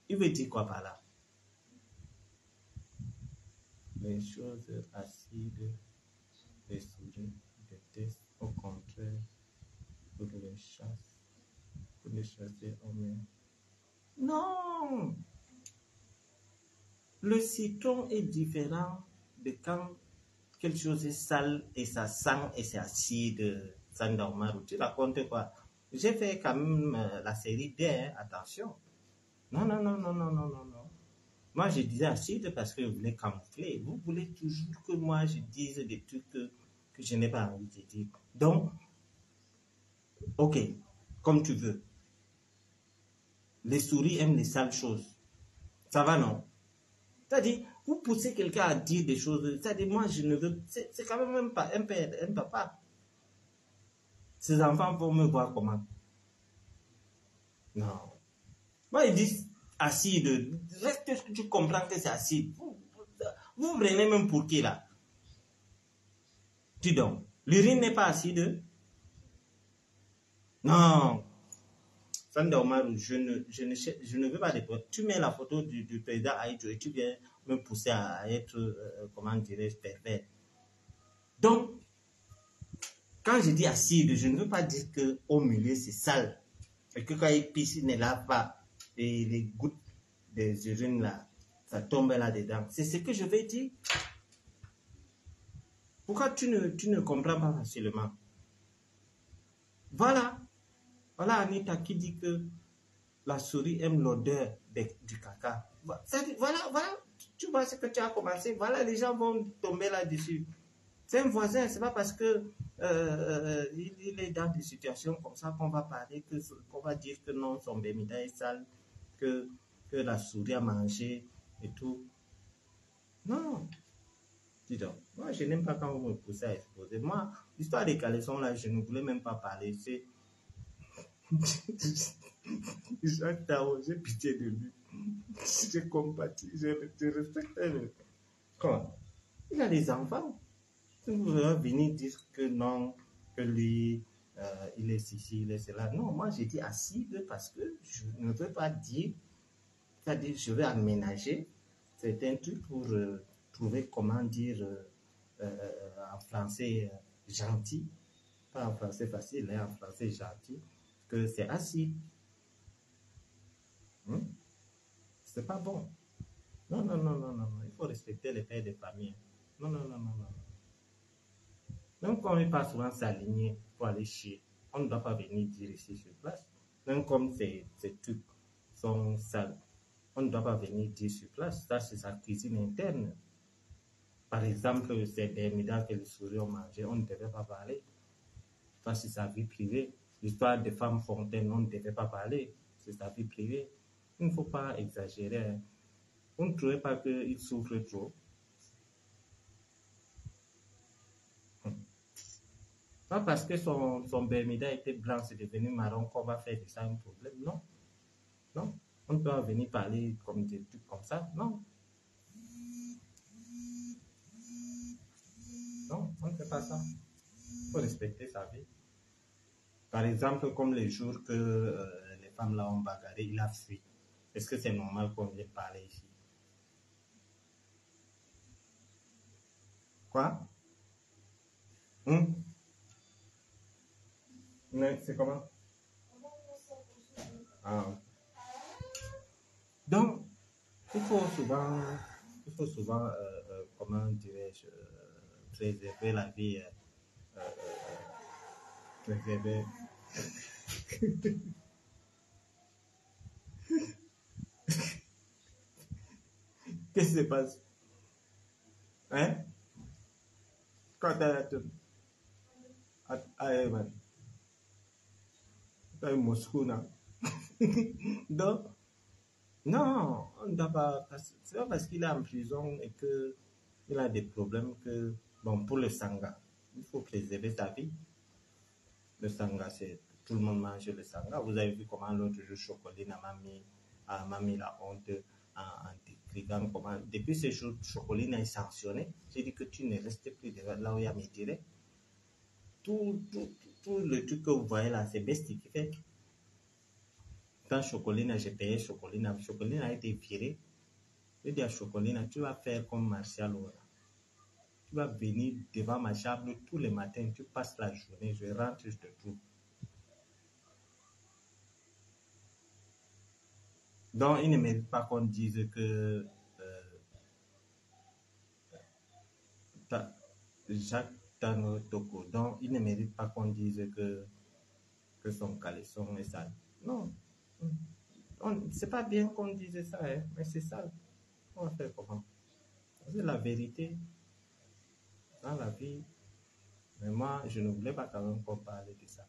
Il veut dire quoi par là? Les choses acides, les souris détestent au contraire pour les chasses, pour les chasser en mer. Non! Le citron est différent de quand quelque chose est sale et ça sent et c'est acide. Tu racontes quoi? J'ai fait quand même la série D, attention. Non. Moi, je disais acide parce que vous voulez camoufler. Vous voulez toujours que moi, je dise des trucs que je n'ai pas envie de dire. Donc, ok, comme tu veux. Les souris aiment les sales choses. Ça va, non? C'est-à-dire, vous poussez quelqu'un à dire des choses. C'est-à-dire, moi, je ne veux... C'est quand même un père, un papa. Ces enfants vont me voir comment? Non. Moi, ils disent acide. Reste que tu comprends que c'est acide. Vous me prenez même pour qui là? Dis donc, l'urine n'est pas acide? Non. Sanda Omarou, je ne veux pas de preuves. Tu mets la photo du président Aïdjo et tu viens me pousser à être, comment dirais-je, pervers. Donc, quand je dis acide, je ne veux pas dire qu'au milieu c'est sale. Et que quand il pisse, il ne lave pas. Et les gouttes des urines là, ça tombe là-dedans. C'est ce que je vais dire. Pourquoi tu ne comprends pas facilement? Voilà. Voilà Anita qui dit que la souris aime l'odeur du caca. Voilà, tu vois ce que tu as commencé. Voilà, les gens vont tomber là-dessus. C'est un voisin, c'est pas parce que il est dans des situations comme ça qu'on va parler, qu'on va dire que non, son bémida est sale, que la souris a mangé et tout. Non. Dis donc, moi je n'aime pas quand vous me poussez à exposer. Moi, l'histoire des caleçons là, je ne voulais même pas parler. C'est Jacques Tao, j'ai pitié de lui. J'ai compati, je respecte lui. Quoi? Il a des enfants. Vous allez venir dire que non, que lui, il est ceci, il est cela. Non, moi j'ai dit acide parce que je ne veux pas dire, c'est-à-dire je vais aménager certains trucs pour trouver comment dire en français gentil, pas en français facile, hein, en français gentil, que c'est acide. C'est pas bon. Non, non, non, non, non, il faut respecter les pères de famille. Non, non, non, non, non. Même comme il passe souvent s'aligner pour aller chier, on ne doit pas venir dire ici sur place. Même comme ces trucs sont sales, on ne doit pas venir dire sur place. Ça, c'est sa cuisine interne. Par exemple, c'est des médailles que les souris ont mangé, on ne devait pas parler. Ça, c'est sa vie privée. L'histoire des femmes fontaines, on ne devait pas parler. C'est sa vie privée. Il ne faut pas exagérer. Vous ne trouvez pas qu'il souffre trop? Pas parce que son Bermuda était blanc, c'est devenu marron qu'on va faire de ça un problème. Non. Non. On peut venir parler comme des trucs comme ça. Non. Non, on ne fait pas ça. Il faut respecter sa vie. Par exemple, comme les jours que les femmes là ont bagarré, il a fui. Est-ce que c'est normal qu'on vienne parler ici? Quoi? C'est comment? Ah. Donc, il faut souvent comment dirais-je, préserver la vie, préserver. Qu'est-ce qui se passe? Hein? Quand à Moscou, non? Donc, non, on ne doit pas. C'est pas parce qu'il est en prison et qu'il a des problèmes que. Bon, pour le sangha, il faut préserver sa vie. Le sangha, c'est. Tout le monde mange le sangha. Vous avez vu comment l'autre jour, Chocoline m'a mis la honte en décrivant comment. Depuis ce jour, Chocoline est sanctionné. J'ai dit que tu ne restes plus là où il y a mes directs. Tout le truc que vous voyez là, c'est Besti qui fait. Quand Chocolina, j'ai payé Chocolina, Chocolina a été virée. Je dis à Chocolina, tu vas faire comme Martial Ora. Tu vas venir devant ma chambre tous les matins, tu passes la journée, je rentre, je te trouve. Donc, il ne mérite pas qu'on dise que Jacques Tano Toko, donc il ne mérite pas qu'on dise que son caleçon est sale. Non. C'est pas bien qu'on dise ça, hein, mais c'est sale. On va faire comment? C'est la vérité dans la vie. Mais moi, je ne voulais pas quand même qu'on parle de ça.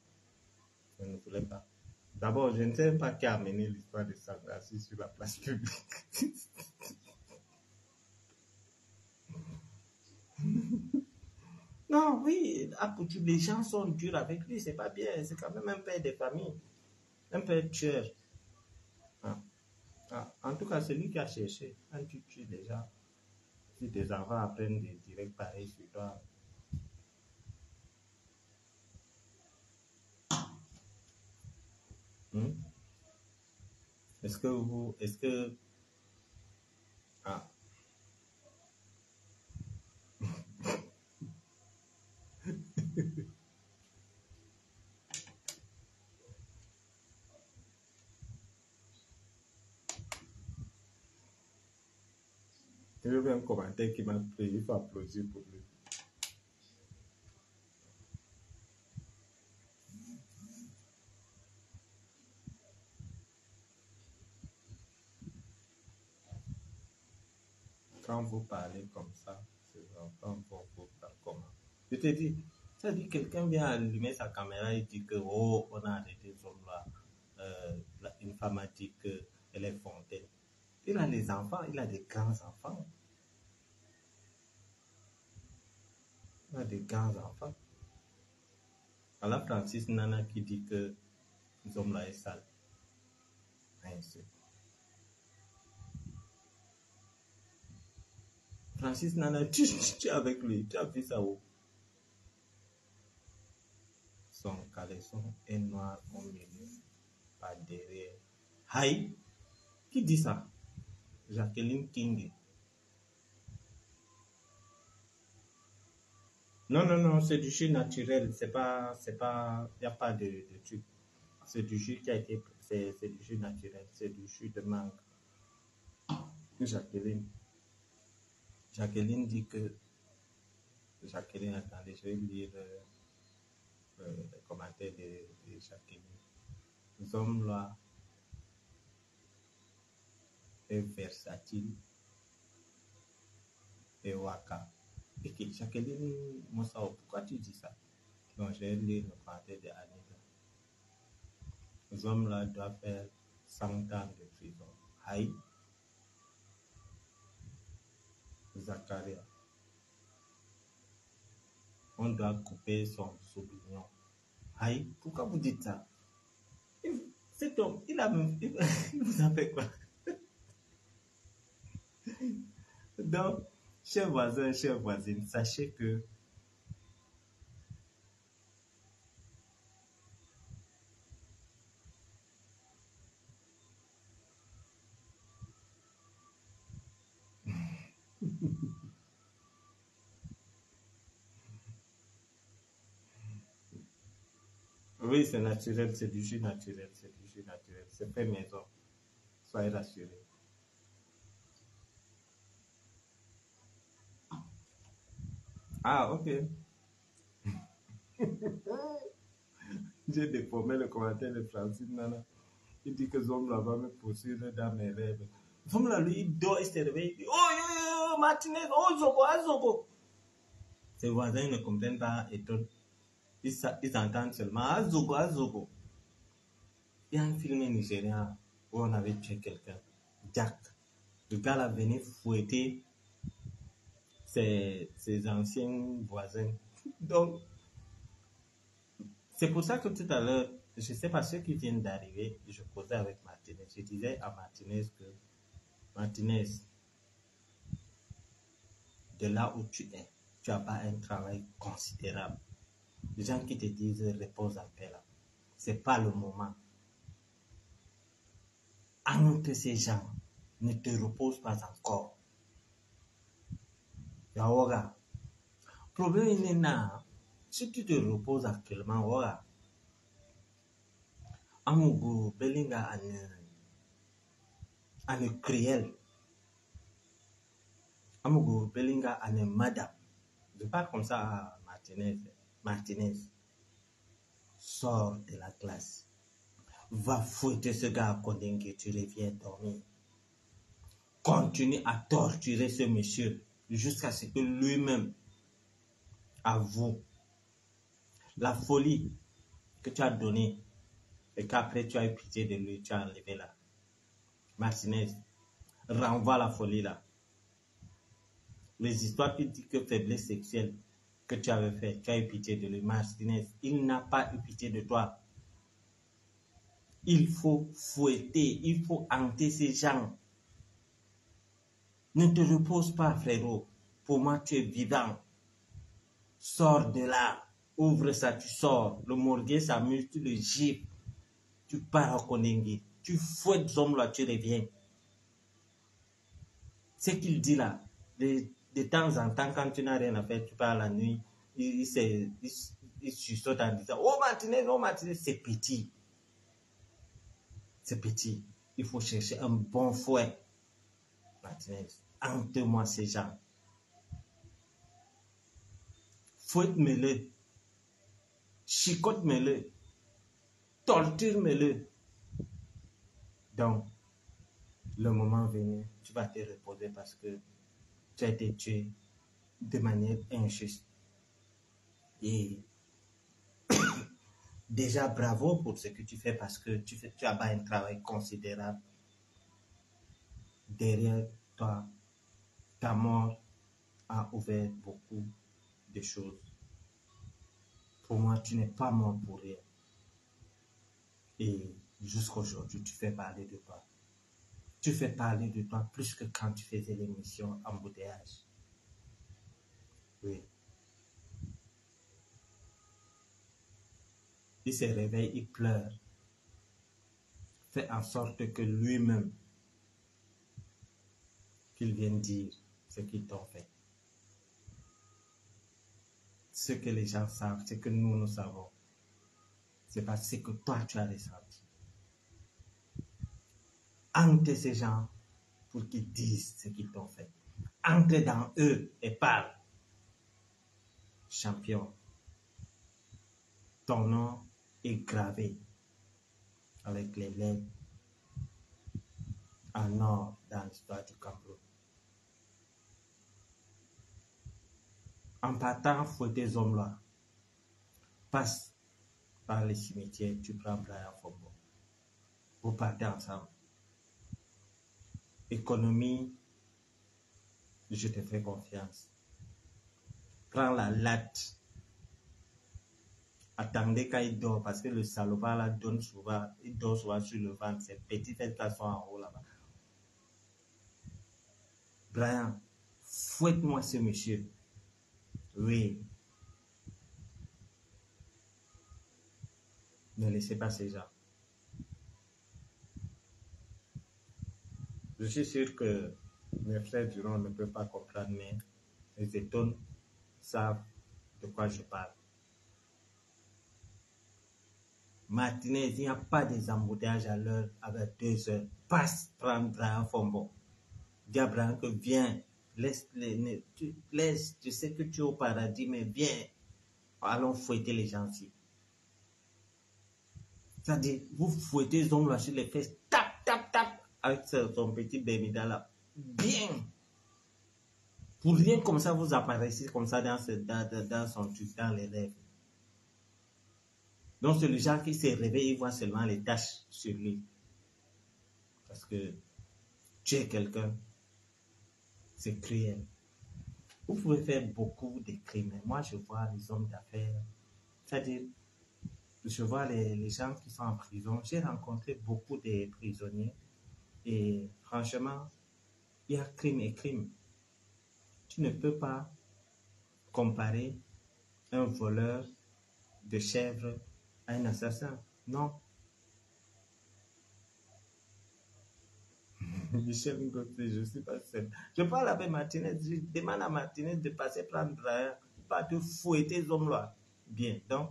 Je ne voulais pas. D'abord, je ne sais pas qui a amené l'histoire de Sangrassi sur la place publique. Non, oui, les gens sont durs avec lui, c'est pas bien. C'est quand même un père de famille, un père tueur. En tout cas, c'est lui qui a cherché. Quand tu tues des gens, si tes enfants apprennent des directs pareils sur toi, Est-ce que vous... Est-ce que... Ah. Je veux un commentaire qui m'a pris. Il faut applaudir pour lui. Quand vous parlez comme ça, ces enfants vont vous parler comment? Je te dis, ça dit quelqu'un vient allumer sa caméra et dit que oh, on a arrêté ce homme-là. Une femme a dit qu'elle est fontaine. Il a des enfants, il a des grands enfants. Il a des grands enfants. Alors Francis Nana qui dit que ce homme-là est sale. Ainsi. Francis Nana, tu es avec lui, tu as vu ça où? Son caleçon est noir au milieu, pas derrière. Aïe, qui dit ça? Jacqueline King. Non, c'est du jus naturel, il n'y a pas de truc. C'est du jus qui a été, c'est du jus naturel, c'est du jus de mangue. Jacqueline dit que, attendez, je vais lire les commentaires de Jacqueline. Les hommes là est versatile et waka. Et Jacqueline Moussao, pourquoi tu dis ça? Donc, je vais lire le commentaire de Anita. Les hommes là doivent faire 100 ans de prison. Aïe. Zacharia. On doit couper son sourcil. Aïe, pourquoi vous dites ça? Cet homme, il vous a fait quoi? Donc, chers voisins, chères voisines, sachez que oui, c'est naturel, c'est du jus naturel, c'est fait maison. Soyez rassurés. Ah, ok. J'ai déformé le commentaire de Francine Nana. Il dit que Zomla va me poursuivre dans mes rêves. Zomla, lui, il dort, il se réveille, il dit oh, Martinez, oh, Zobo. Ses voisins ne comprennent pas et tout. Ils entendent seulement Azogo. Il y a un film nigérien où on avait tué quelqu'un, Jack. Le gars là venait fouetter ses anciens voisins. Donc, c'est pour ça que tout à l'heure, je ne sais pas ceux qui viennent d'arriver, je causais avec Martinez. Je disais à Martinez que, Martinez, de là où tu es, tu n'as pas un travail considérable. Les gens qui te disent repose en paix là, ce n'est pas le moment. Entre ces gens, ne te repose pas encore. Yaoga. Problème il est là. Si tu te reposes actuellement, voilà. Amugu Belinga ane cruel. Amugu Belinga ane madame. Je parle comme ça à Martinez. Sors de la classe. Va fouetter ce gars à Kondingue, tu reviens dormir. Continue à torturer ce monsieur jusqu'à ce que lui-même avoue la folie que tu as donnée et qu'après tu as eu pitié de lui, tu as enlevé là. Martinez, renvoie la folie là. Les histoires qui disent que faiblesse sexuelle que tu avais fait, tu as eu pitié de lui. Martinez, il n'a pas eu pitié de toi. Il faut fouetter, il faut hanter ces gens. Ne te repose pas, frérot. Pour moi, tu es vivant. Sors de là. Ouvre ça, tu sors. Le morguet s'amuse, tu le gifles. tu pars au Kondengi, tu fouettes les hommes là, tu reviens. Ce qu'il dit là, de temps en temps, quand tu n'as rien à faire, tu pars la nuit, il chuchote en disant oh Martinez, c'est petit. C'est petit. Il faut chercher un bon fouet. Martinez, hante-moi ces gens. Fouette-le. Chicote-le. Torture-le. Donc, le moment venu, tu vas te reposer parce que tu as été tué de manière injuste. Et déjà, bravo pour ce que tu fais parce que tu as un travail considérable. Derrière toi, ta mort a ouvert beaucoup de choses. Pour moi, tu n'es pas mort pour rien. Et jusqu'à aujourd'hui, tu fais parler de toi. Tu fais parler de toi plus que quand tu faisais l'émission Embouteillage. Oui. Il se réveille, il pleure. Fait en sorte que lui-même, qu'il vienne dire ce qu'ils t'ont fait. Ce que les gens savent, ce que nous savons, c'est parce que toi tu as ressenti. Entre ces gens pour qu'ils disent ce qu'ils t'ont fait. Entre dans eux et parle. Champion, ton nom est gravé avec les lettres en or dans l'histoire du Cameroun. En partant, fouetter ces hommes-là. Passe par les cimetières, tu prends Brian Fombo. Vous partez ensemble. Économie, je te fais confiance. Prends la latte. Attendez quand il dort, parce que le salopard là donne souvent, il dort souvent sur le ventre. Ces petites fesses là sont en haut là-bas. Brian, fouette-moi ce monsieur. Oui. Ne laissez pas ces gens. Je suis sûr que mes frères Durand ne peuvent pas comprendre, mais les étonnes savent de quoi je parle. Martinez, il n'y a pas des embouteillages à l'heure avec 2 heures. Passe prendre Brian Fombo. Dis à Brian que viens, tu sais que tu es au paradis, mais viens, allons fouetter les gens ici. C'est-à-dire, vous fouettez les hommes là sur les fesses, tap, avec son petit bémida là. Bien. Pour rien comme ça, vous apparaissez comme ça dans son truc, dans les rêves. Donc, c'est le genre qui s'est réveillé, il voit seulement les taches sur lui. Parce que tu es quelqu'un, c'est cruel. Vous pouvez faire beaucoup de crimes. Moi, je vois les hommes d'affaires, c'est-à-dire, je vois les gens qui sont en prison. J'ai rencontré beaucoup de prisonniers et franchement, il y a crime et crime. Tu ne peux pas comparer un voleur de chèvre à un assassin. Non. Michel Ngoté, je ne suis pas seul. Je parle avec Martinez, je demande à Martinez de passer prendre Brian, pas de fouetter les hommes-là. Bien, donc,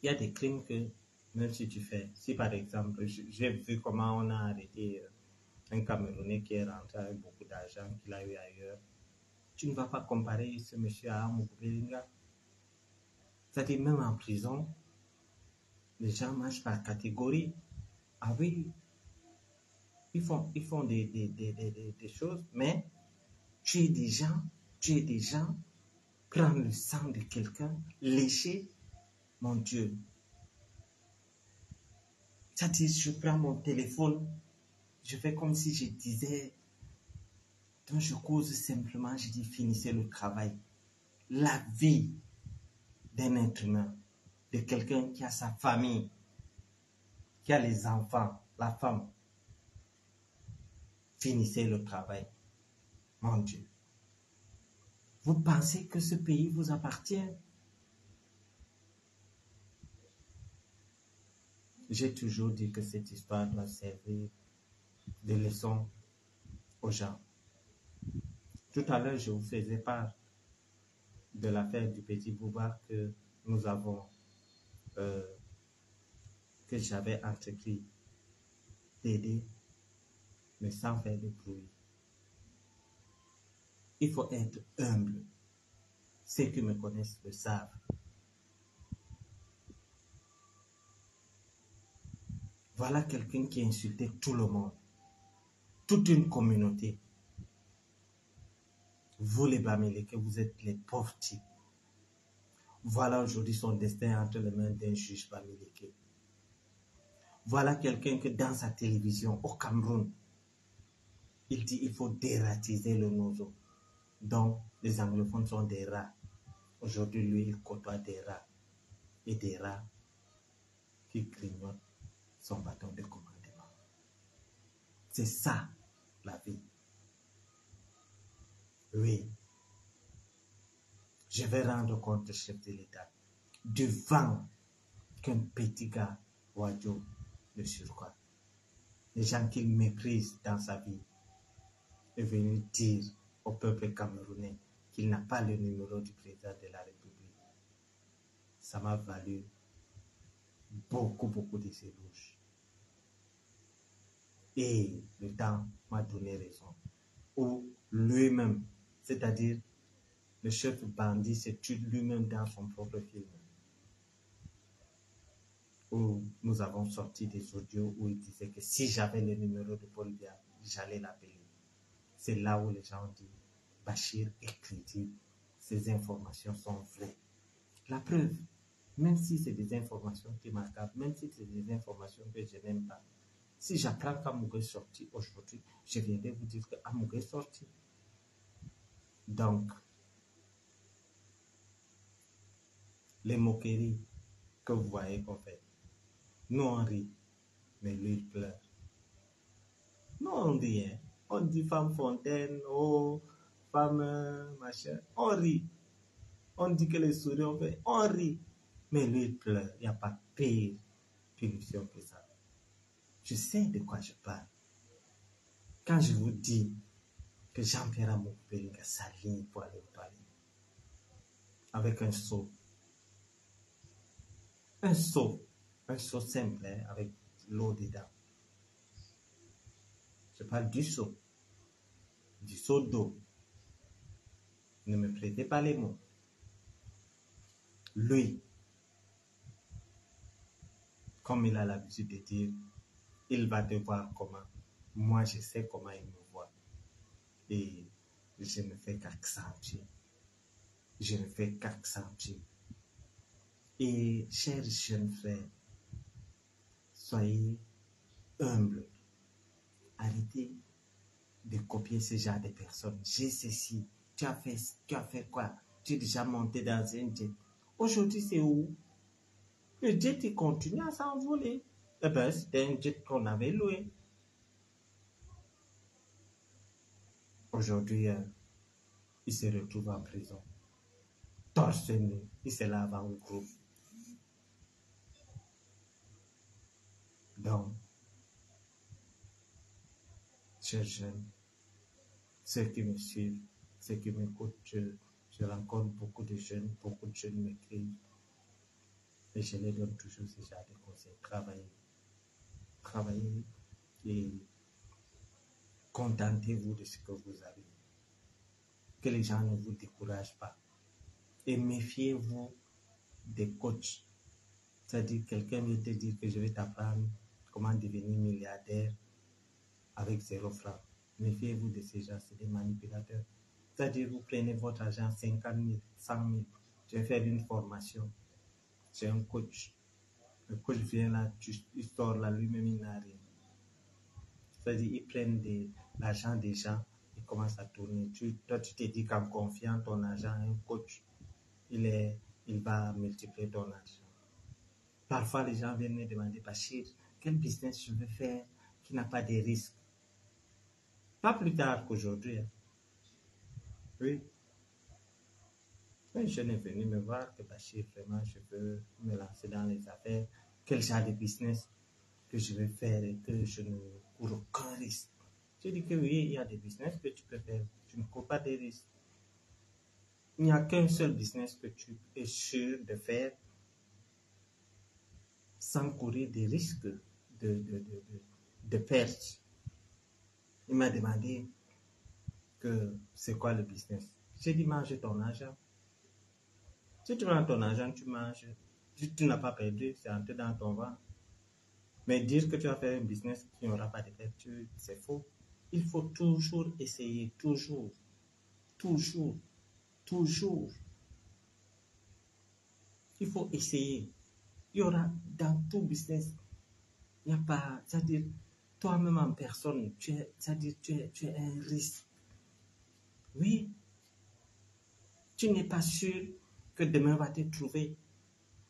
il y a des crimes que, même si tu fais, si par exemple, j'ai vu comment on a arrêté un Camerounais qui est rentré avec beaucoup d'argent qu'il a eu ailleurs, tu ne vas pas comparer ce monsieur à Amour Belinga. C'est-à-dire, même en prison, les gens marchent par catégorie. Ah oui, ils font des choses, mais tuer des gens, prendre le sang de quelqu'un, lécher, mon Dieu. C'est-à-dire, je prends mon téléphone, je fais comme si je disais, donc je cause simplement, je dis, finissez le travail. La vie d'un être humain, de quelqu'un qui a sa famille, qui a les enfants, la femme. Finissez le travail. Mon Dieu. Vous pensez que ce pays vous appartient? j'ai toujours dit que cette histoire doit servir de leçon aux gens. Tout à l'heure, je vous faisais part de l'affaire du petit Bouba que nous avons, que j'avais entrepris d'aider, mais sans faire de bruit. Il faut être humble. Ceux qui me connaissent le savent. Voilà quelqu'un qui a insulté tout le monde, toute une communauté. Vous les Bamileke, vous êtes les pauvres types. Voilà aujourd'hui son destin entre les mains d'un juge Bamileke. Voilà quelqu'un que dans sa télévision au Cameroun, il dit qu'il faut dératiser le nozo. Donc les anglophones sont des rats. Aujourd'hui, lui, il côtoie des rats. Et des rats qui grignotent son bâton de commandement. C'est ça, la vie. Oui. Je vais rendre compte au chef de l'État du vent qu'un petit gars, Wadjo, de surcroît, les gens qu'il méprise dans sa vie, est venu dire au peuple camerounais qu'il n'a pas le numéro du président de la République. Ça m'a valu beaucoup de ébauches. Et le temps m'a donné raison. Ou lui-même, c'est-à-dire le chef bandit se tue lui-même dans son propre film. Où nous avons sorti des audios où il disait que si j'avais le numéro de Paul Biya, j'allais l'appeler. C'est là où les gens ont dit, Bachir est crédible, ces informations sont vraies. La preuve, même si c'est des informations qui m'accabent, même si c'est des informations que je n'aime pas, si j'apprends qu'Amougou est sorti aujourd'hui, je viendrai vous dire qu'Amougou est sorti. Donc, les moqueries que vous voyez qu'on fait, nous on rit, mais lui il pleure. Nous on rit, hein? On dit femme fontaine, oh, femme machin, on rit. On dit que les souris ont fait, on rit, mais lui il pleure. Il n'y a pas pire punition que ça. Je sais de quoi je parle. Quand je vous dis que Jean-Pierre Amoukoubelinga s'aligne pour aller au palais, avec un seau simple, hein, avec l'eau dedans. Je parle du seau d'eau. Ne me prêtez pas les mots. Lui, comme il a l'habitude de dire, il va te voir comment. Moi, je sais comment il me voit. Et je ne fais qu'accentuer. Et chers jeunes frères, soyez humbles. Arrêtez de copier ce genre de personnes. J'ai ceci, tu as fait quoi? Tu es déjà monté dans un jet. Aujourd'hui, c'est où? Le jet, il continue à s'envoler. Eh bien, c'était un jet qu'on avait loué. Aujourd'hui, il se retrouve en prison. Torse nu, il se lave en groupe. Donc, chers jeunes, ceux qui me suivent, ceux qui m'écoutent, je rencontre beaucoup de jeunes m'écrivent. Et je les donne toujours ce genre de conseils. Travaillez et contentez-vous de ce que vous avez. Que les gens ne vous découragent pas. Et méfiez-vous des coachs. C'est-à-dire, quelqu'un vient te dire que je vais t'apprendre comment devenir milliardaire avec 0 francs. Méfiez-vous de ces gens, c'est des manipulateurs. C'est-à-dire, vous prenez votre argent, 50 000, 100 000, je vais faire une formation. C'est un coach. Le coach vient là, il sort là, lui-même, il n'a rien. C'est-à-dire, ils prennent l'argent des gens, ils commencent à tourner. Toi, tu te dis qu'en confiant ton argent à un coach, il va multiplier ton argent. Parfois, les gens viennent me demander, Bachir, quel business je veux faire qui n'a pas de risques? Pas plus tard qu'aujourd'hui. Hein. Oui. Un jeune est venu me voir que Bachir, vraiment, je veux me lancer dans les affaires. Quel genre de business? que je vais faire et que je ne cours aucun risque. Je dis que oui, il y a des business que tu peux faire, tu ne cours pas des risques. Il n'y a qu'un seul business que tu es sûr de faire sans courir des risques de perte. Il m'a demandé que c'est quoi le business. J'ai dit mange ton argent. Si tu prends ton argent, tu manges. Si tu n'as pas perdu, c'est entré dans ton ventre. Mais dire que tu vas faire un business qui n'aura pas de perte, c'est faux. Il faut toujours essayer, toujours. Il faut essayer. Il y aura dans tout business, il n'y a pas, c'est-à-dire, toi-même en personne, tu es un risque. Oui, tu n'es pas sûr que demain va te trouver.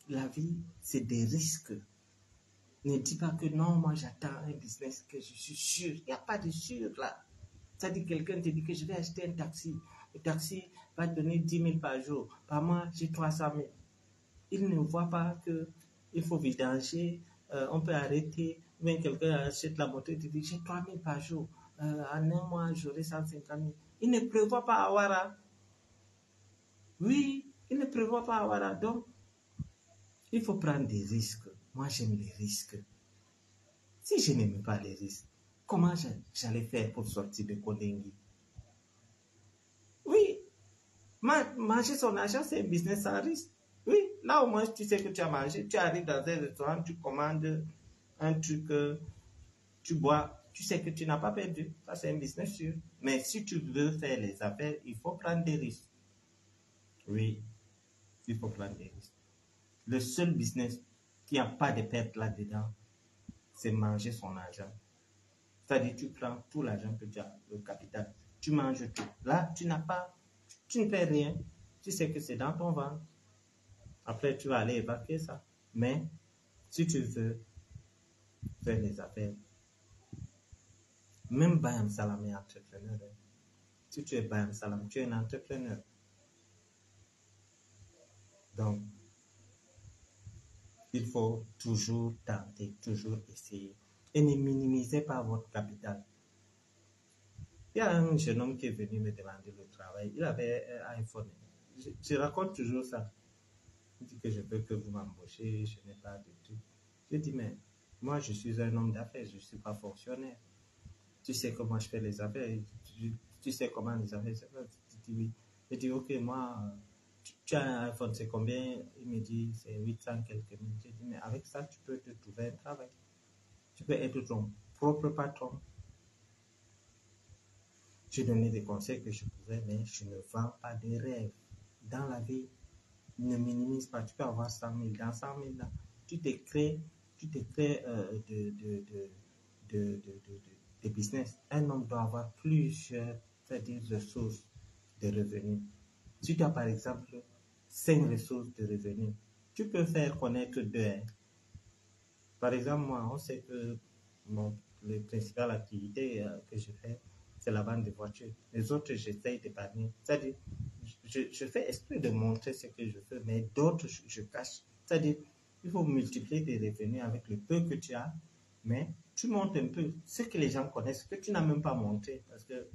La vie, c'est des risques. Ne dis pas que non, moi j'attends un business que je suis sûr. Il n'y a pas de sûr là. C'est-à-dire, quelqu'un te dit que je vais acheter un taxi. Le taxi va te donner 10 000 par jour. Par mois, j'ai 300 000. Il ne voit pas qu'il faut vidanger, on peut arrêter. Même quelqu'un achète la moto et te dit j'ai 3 000 par jour. En un mois, j'aurai 150 000. Il ne prévoit pas Awara. Oui, il ne prévoit pas Awara. Donc, il faut prendre des risques. Moi, j'aime les risques. Si je n'aimais pas les risques, comment j'allais faire pour sortir de Kodengui? Oui, manger son argent, c'est un business sans risque. Oui, là au moins tu sais que tu as mangé, tu arrives dans un restaurant, tu commandes un truc, tu bois, tu sais que tu n'as pas perdu. Ça, c'est un business sûr. Mais si tu veux faire les affaires, il faut prendre des risques. Oui, il faut prendre des risques. Le seul business qui n'a pas de perte là-dedans, c'est manger son argent. C'est-à-dire, tu prends tout l'argent que tu as, le capital, tu manges tout. Là, tu ne fais rien. Tu sais que c'est dans ton ventre. Après, tu vas aller évacuer ça. Mais, si tu veux faire les affaires, même Bayam Salam est entrepreneur. Si tu es Bayam Salam, tu es un entrepreneur. Donc, il faut toujours tenter, toujours essayer. Et ne minimisez pas votre capital. Il y a un jeune homme qui est venu me demander le travail. Il avait un iPhone. Je raconte toujours ça. Il dit que je veux que vous m'embauchez, je n'ai pas de tout. Je dis, mais moi, je suis un homme d'affaires, je ne suis pas fonctionnaire. Tu sais comment je fais les affaires, tu sais comment les affaires se font. Je dis oui. Je dis, ok, moi, tu as un iPhone, c'est combien? Il me dit, c'est 800 quelques mille. Je dis, mais avec ça, tu peux te trouver un travail. Tu peux être ton propre patron. Je donnais des conseils que je pouvais, mais je ne vends pas des rêves. Dans la vie, ne minimise pas. Tu peux avoir 100 000. Dans 100 000, là, tu te crées de business. Un homme doit avoir plusieurs, c'est-à-dire ressources de revenus. Si tu as par exemple 5 ressources de revenus, tu peux faire connaître 2. Par exemple, moi, on sait que la principale activité que je fais, c'est la vente de voitures. Les autres, j'essaye d'épargner. C'est-à-dire, je fais exprès de montrer ce que je fais, mais d'autres, je cache. C'est-à-dire, il faut multiplier tes revenus avec le peu que tu as, mais tu montes un peu ce que les gens connaissent, que tu n'as même pas montré, parce que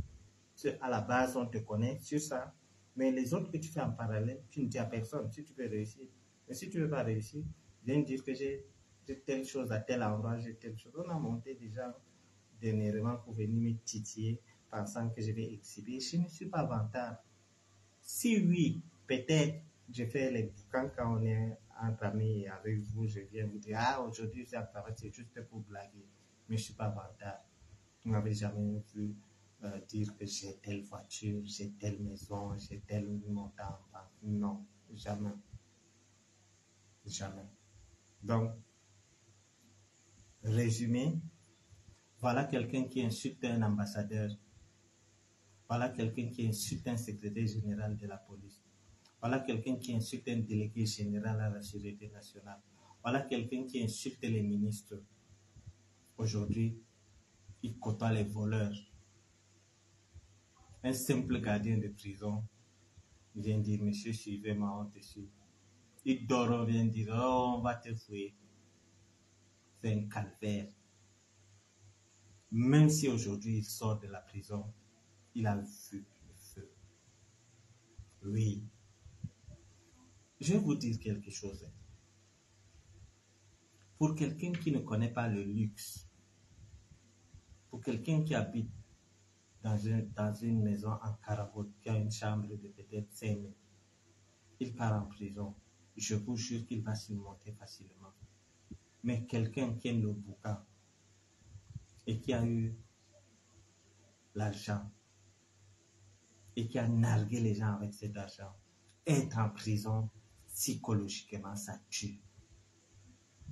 à la base, on te connaît sur ça, mais les autres que tu fais en parallèle, tu ne dis à personne si tu peux réussir. Mais si tu ne veux pas réussir, viens dire que j'ai telle chose à tel endroit, j'ai telle chose. On a monté déjà dernièrement pour venir me titiller, pensant que je vais exhiber. Je ne suis pas vantard. Si oui, peut-être, je fais les bouquins quand on est entre amis et avec vous, je viens vous dire, ah, aujourd'hui, c'est un travail, c'est juste pour blaguer. Mais je ne suis pas vantard. Vous n'avez jamais vu dire que j'ai telle voiture, j'ai telle maison, j'ai tel montant. Non, jamais. Jamais. Donc, résumé, voilà quelqu'un qui insulte un ambassadeur. Voilà quelqu'un qui insulte un secrétaire général de la police. Voilà quelqu'un qui insulte un délégué général à la sécurité nationale. Voilà quelqu'un qui insulte les ministres. Aujourd'hui, il côtoie les voleurs. Un simple gardien de prison vient dire, monsieur, suivez-moi, on te suit. Il dort, on vient dire, oh, on va te fouiller. fait un calvaire. Même si aujourd'hui il sort de la prison, il a vu le feu. Oui. Je vais vous dire quelque chose. Pour quelqu'un qui ne connaît pas le luxe, pour quelqu'un qui habite dans une maison en Carabosse, qui a une chambre de peut-être 5 000, il part en prison. Je vous jure qu'il va surmonter facilement. Mais quelqu'un qui aime le boucan et qui a eu l'argent et qui a nargué les gens avec cet argent, être en prison, psychologiquement, ça tue.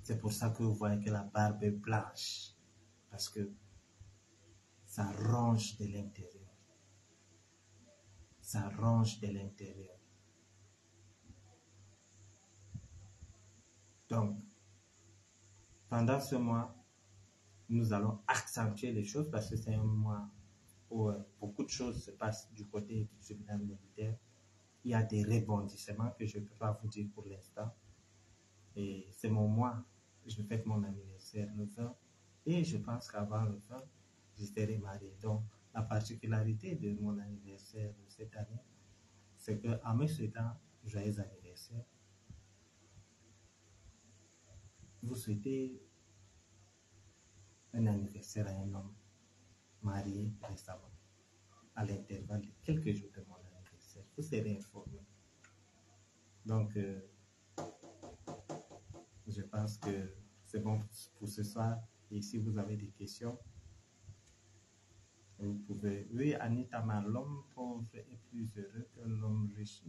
C'est pour ça que vous voyez que la barbe est blanche. Parce que ça ronge de l'intérieur. Ça ronge de l'intérieur. Donc, pendant ce mois, nous allons accentuer les choses parce que c'est un mois où beaucoup de choses se passent du côté du tribunal militaire. Il y a des rebondissements que je ne peux pas vous dire pour l'instant. Et c'est mon mois. Je fête mon anniversaire le 20. Et je pense qu'avant le 20, je serai marié. Donc, la particularité de mon anniversaire de cette année, c'est qu'en me souhaitant joyeux anniversaire, vous souhaitez un anniversaire à un homme marié récemment, à l'intervalle de quelques jours de mon anniversaire. Vous serez informé. Donc, je pense que c'est bon pour ce soir. Et si vous avez des questions, vous pouvez... Oui, Anita, l'homme pauvre est plus heureux que l'homme riche.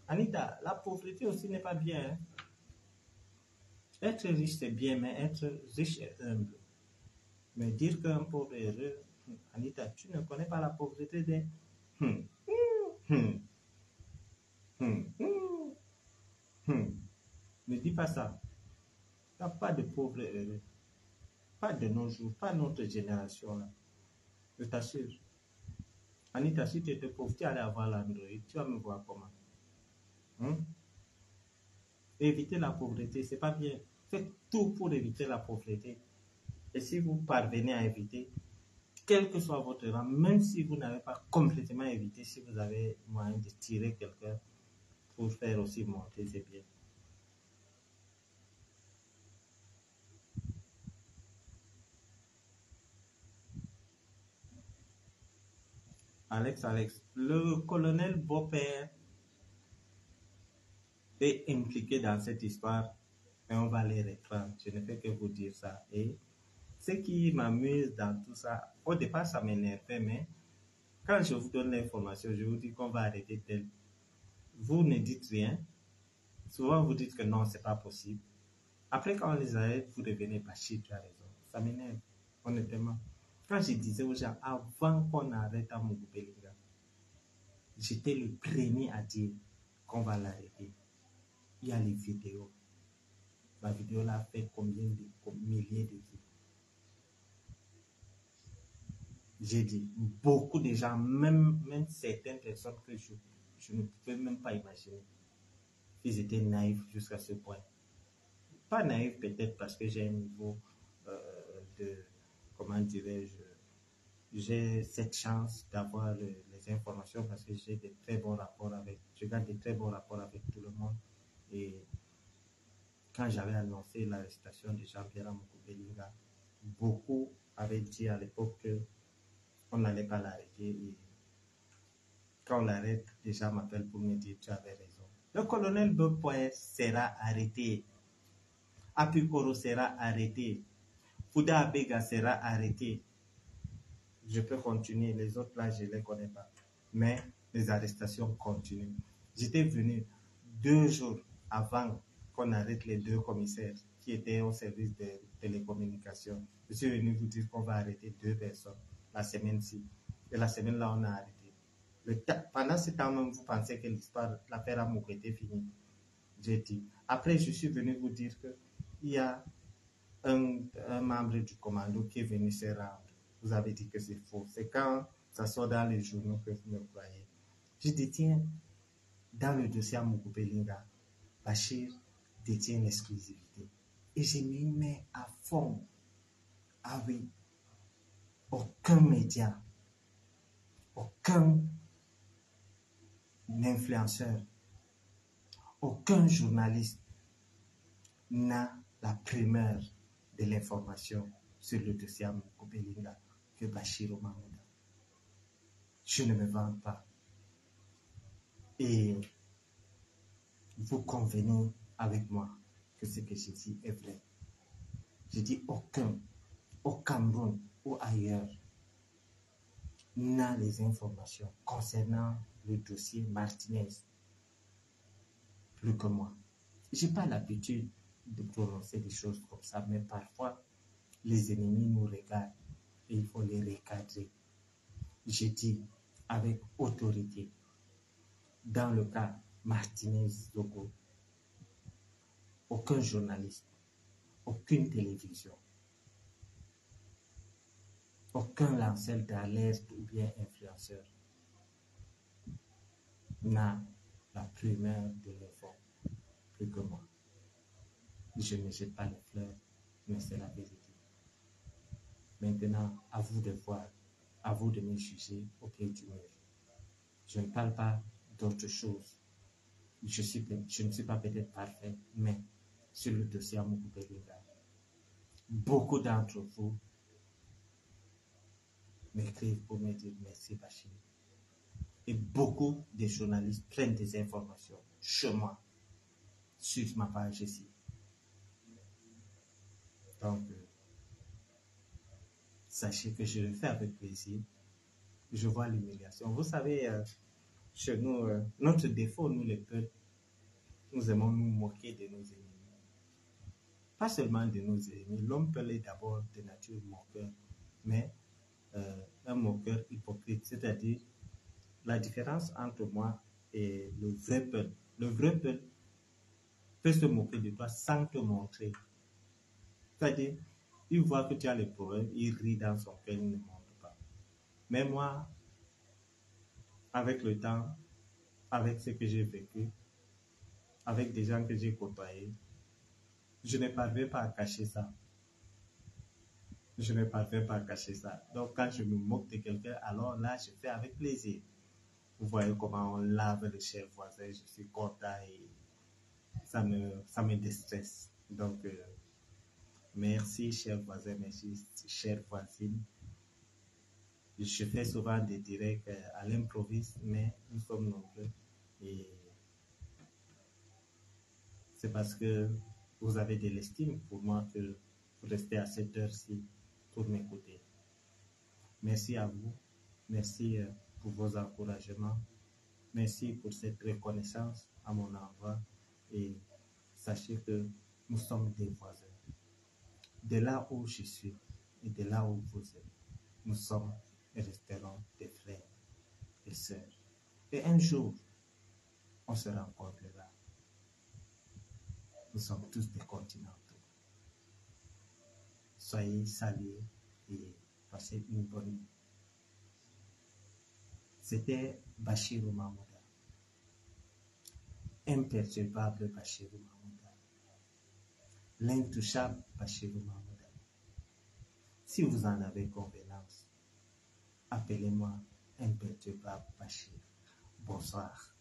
Anita, la pauvreté aussi n'est pas bien. Hein? Être riche, c'est bien, mais être riche est humble. Mais dire qu'un pauvre est heureux, Anita, tu ne connais pas la pauvreté des... Ne dis pas ça. Il n'y a pas de pauvres heureux. Pas de nos jours, pas notre génération là. Je t'assure. Anita, si tu étais pauvre, tu allais avoir l'Android. Tu vas me voir comment. Éviter la pauvreté, c'est pas bien. Faites tout pour éviter la pauvreté. Et si vous parvenez à éviter, quel que soit votre rang, même si vous n'avez pas complètement évité, si vous avez moyen de tirer quelqu'un pour faire aussi monter, c'est bien. Alex, le colonel Beaupère est impliqué dans cette histoire et on va les reprendre. Je ne fais que vous dire ça. Et ce qui m'amuse dans tout ça, au départ ça m'énervait, mais quand je vous donne l'information, je vous dis qu'on va arrêter tel. Vous ne dites rien. Souvent vous dites que non, c'est pas possible. Après quand on les arrête, vous devenez Bachir, tu as raison. Ça m'énerve, honnêtement. Quand je disais aux gens, avant qu'on arrête à Mugubelinga, j'étais le premier à dire qu'on va l'arrêter. Il y a les vidéos. La vidéo là fait combien de milliers de vues. J'ai dit, beaucoup de gens, même certaines personnes que je ne pouvais même pas imaginer, ils étaient naïfs jusqu'à ce point. Pas naïfs peut-être parce que j'ai un niveau de, comment dirais-je, j'ai cette chance d'avoir les informations parce que j'ai des très bons rapports avec, je garde des très bons rapports avec tout le monde. Et quand j'avais annoncé l'arrestation de Jean-Pierre Mugubelinga, beaucoup avaient dit à l'époque qu'on n'allait pas l'arrêter. Et quand on l'arrête, les gens m'appellent pour me dire tu avais raison. Le colonel Beaupère sera arrêté. Apikoro sera arrêté. Fouda Abega sera arrêté. Je peux continuer, les autres là, je ne les connais pas. Mais les arrestations continuent. J'étais venu 2 jours avant qu'on arrête les 2 commissaires qui étaient au service de télécommunications. Je suis venu vous dire qu'on va arrêter 2 personnes la semaine-ci. Et la semaine là, on a arrêté. Pendant ce temps même, vous pensez que l'affaire Amouk était finie. J'ai dit. Après, je suis venu vous dire qu'il y a un membre du commando qui est venu se rendre. Vous avez dit que c'est faux. C'est quand ça sort dans les journaux que vous me croyez. Je détiens, dans le dossier Mugubelinga, Bachir détient l'exclusivité. Et je m'y mets à fond. Ah oui, aucun média, aucun influenceur, aucun journaliste n'a la primeur de l'information sur le dossier Amokou Bellinga que Bachiru Mahamuda. Je ne me vante pas. Et vous convenez avec moi que ce que je dis est vrai. Je dis aucun, au Cameroun ou ailleurs, n'a les informations concernant le dossier Martinez plus que moi. Je n'ai pas l'habitude de prononcer des choses comme ça, mais parfois, les ennemis nous regardent et il faut les recadrer. Je dis avec autorité, dans le cas Martinez-Zogo, aucun journaliste, aucune télévision, aucun lanceur d'alerte ou bien influenceur n'a la primeur de l'info plus que moi. Je ne jette pas les fleurs, mais c'est la vérité. Maintenant, à vous de voir, à vous de me juger au pied du mur. Je ne parle pas d'autre chose. Je ne suis pas peut-être parfait, mais sur le dossier Amokou Bellinga, beaucoup d'entre vous m'écrivent pour me dire merci Bachir. Et beaucoup de journalistes prennent des informations chez moi, sur ma page ici. Donc, sachez que je le fais avec plaisir. Je vois l'humiliation. Vous savez, chez nous, notre défaut, nous les peuples, nous aimons nous moquer de nos ennemis. Pas seulement de nos ennemis. L'homme peut être d'abord de nature moqueur, mais un moqueur hypocrite. C'est-à-dire, la différence entre moi et le vrai peuple. Le vrai peuple peut se moquer de toi sans te montrer. C'est-à-dire, il voit que tu as les problèmes, il rit dans son cœur, il ne montre pas. Mais moi, avec le temps, avec ce que j'ai vécu, avec des gens que j'ai côtoyés, je ne parviens pas à cacher ça. Je ne parviens pas à cacher ça. Donc, quand je me moque de quelqu'un, alors là, je fais avec plaisir. Vous voyez comment on lave le cher voisin, je suis content et ça me déstresse. Donc, merci, chers voisins, merci, chères voisines. Je fais souvent des directs à l'improviste, mais nous sommes nombreux. Et c'est parce que vous avez de l'estime pour moi que vous restez à cette heure-ci pour m'écouter. Merci à vous. Merci pour vos encouragements. Merci pour cette reconnaissance à mon endroit. Et sachez que nous sommes des voisins. De là où je suis et de là où vous êtes, nous sommes et resterons des frères et sœurs. Et un jour, on se rencontrera. Nous sommes tous des continentaux. Soyez salués et passez une bonne nuit. C'était Bachiru Mahamuda. Imperturbable Bachiru Mahamuda. L'intouchable Bachiru Mahamuda. Si vous en avez convenance, appelez-moi imperturbable Bachir. Bonsoir.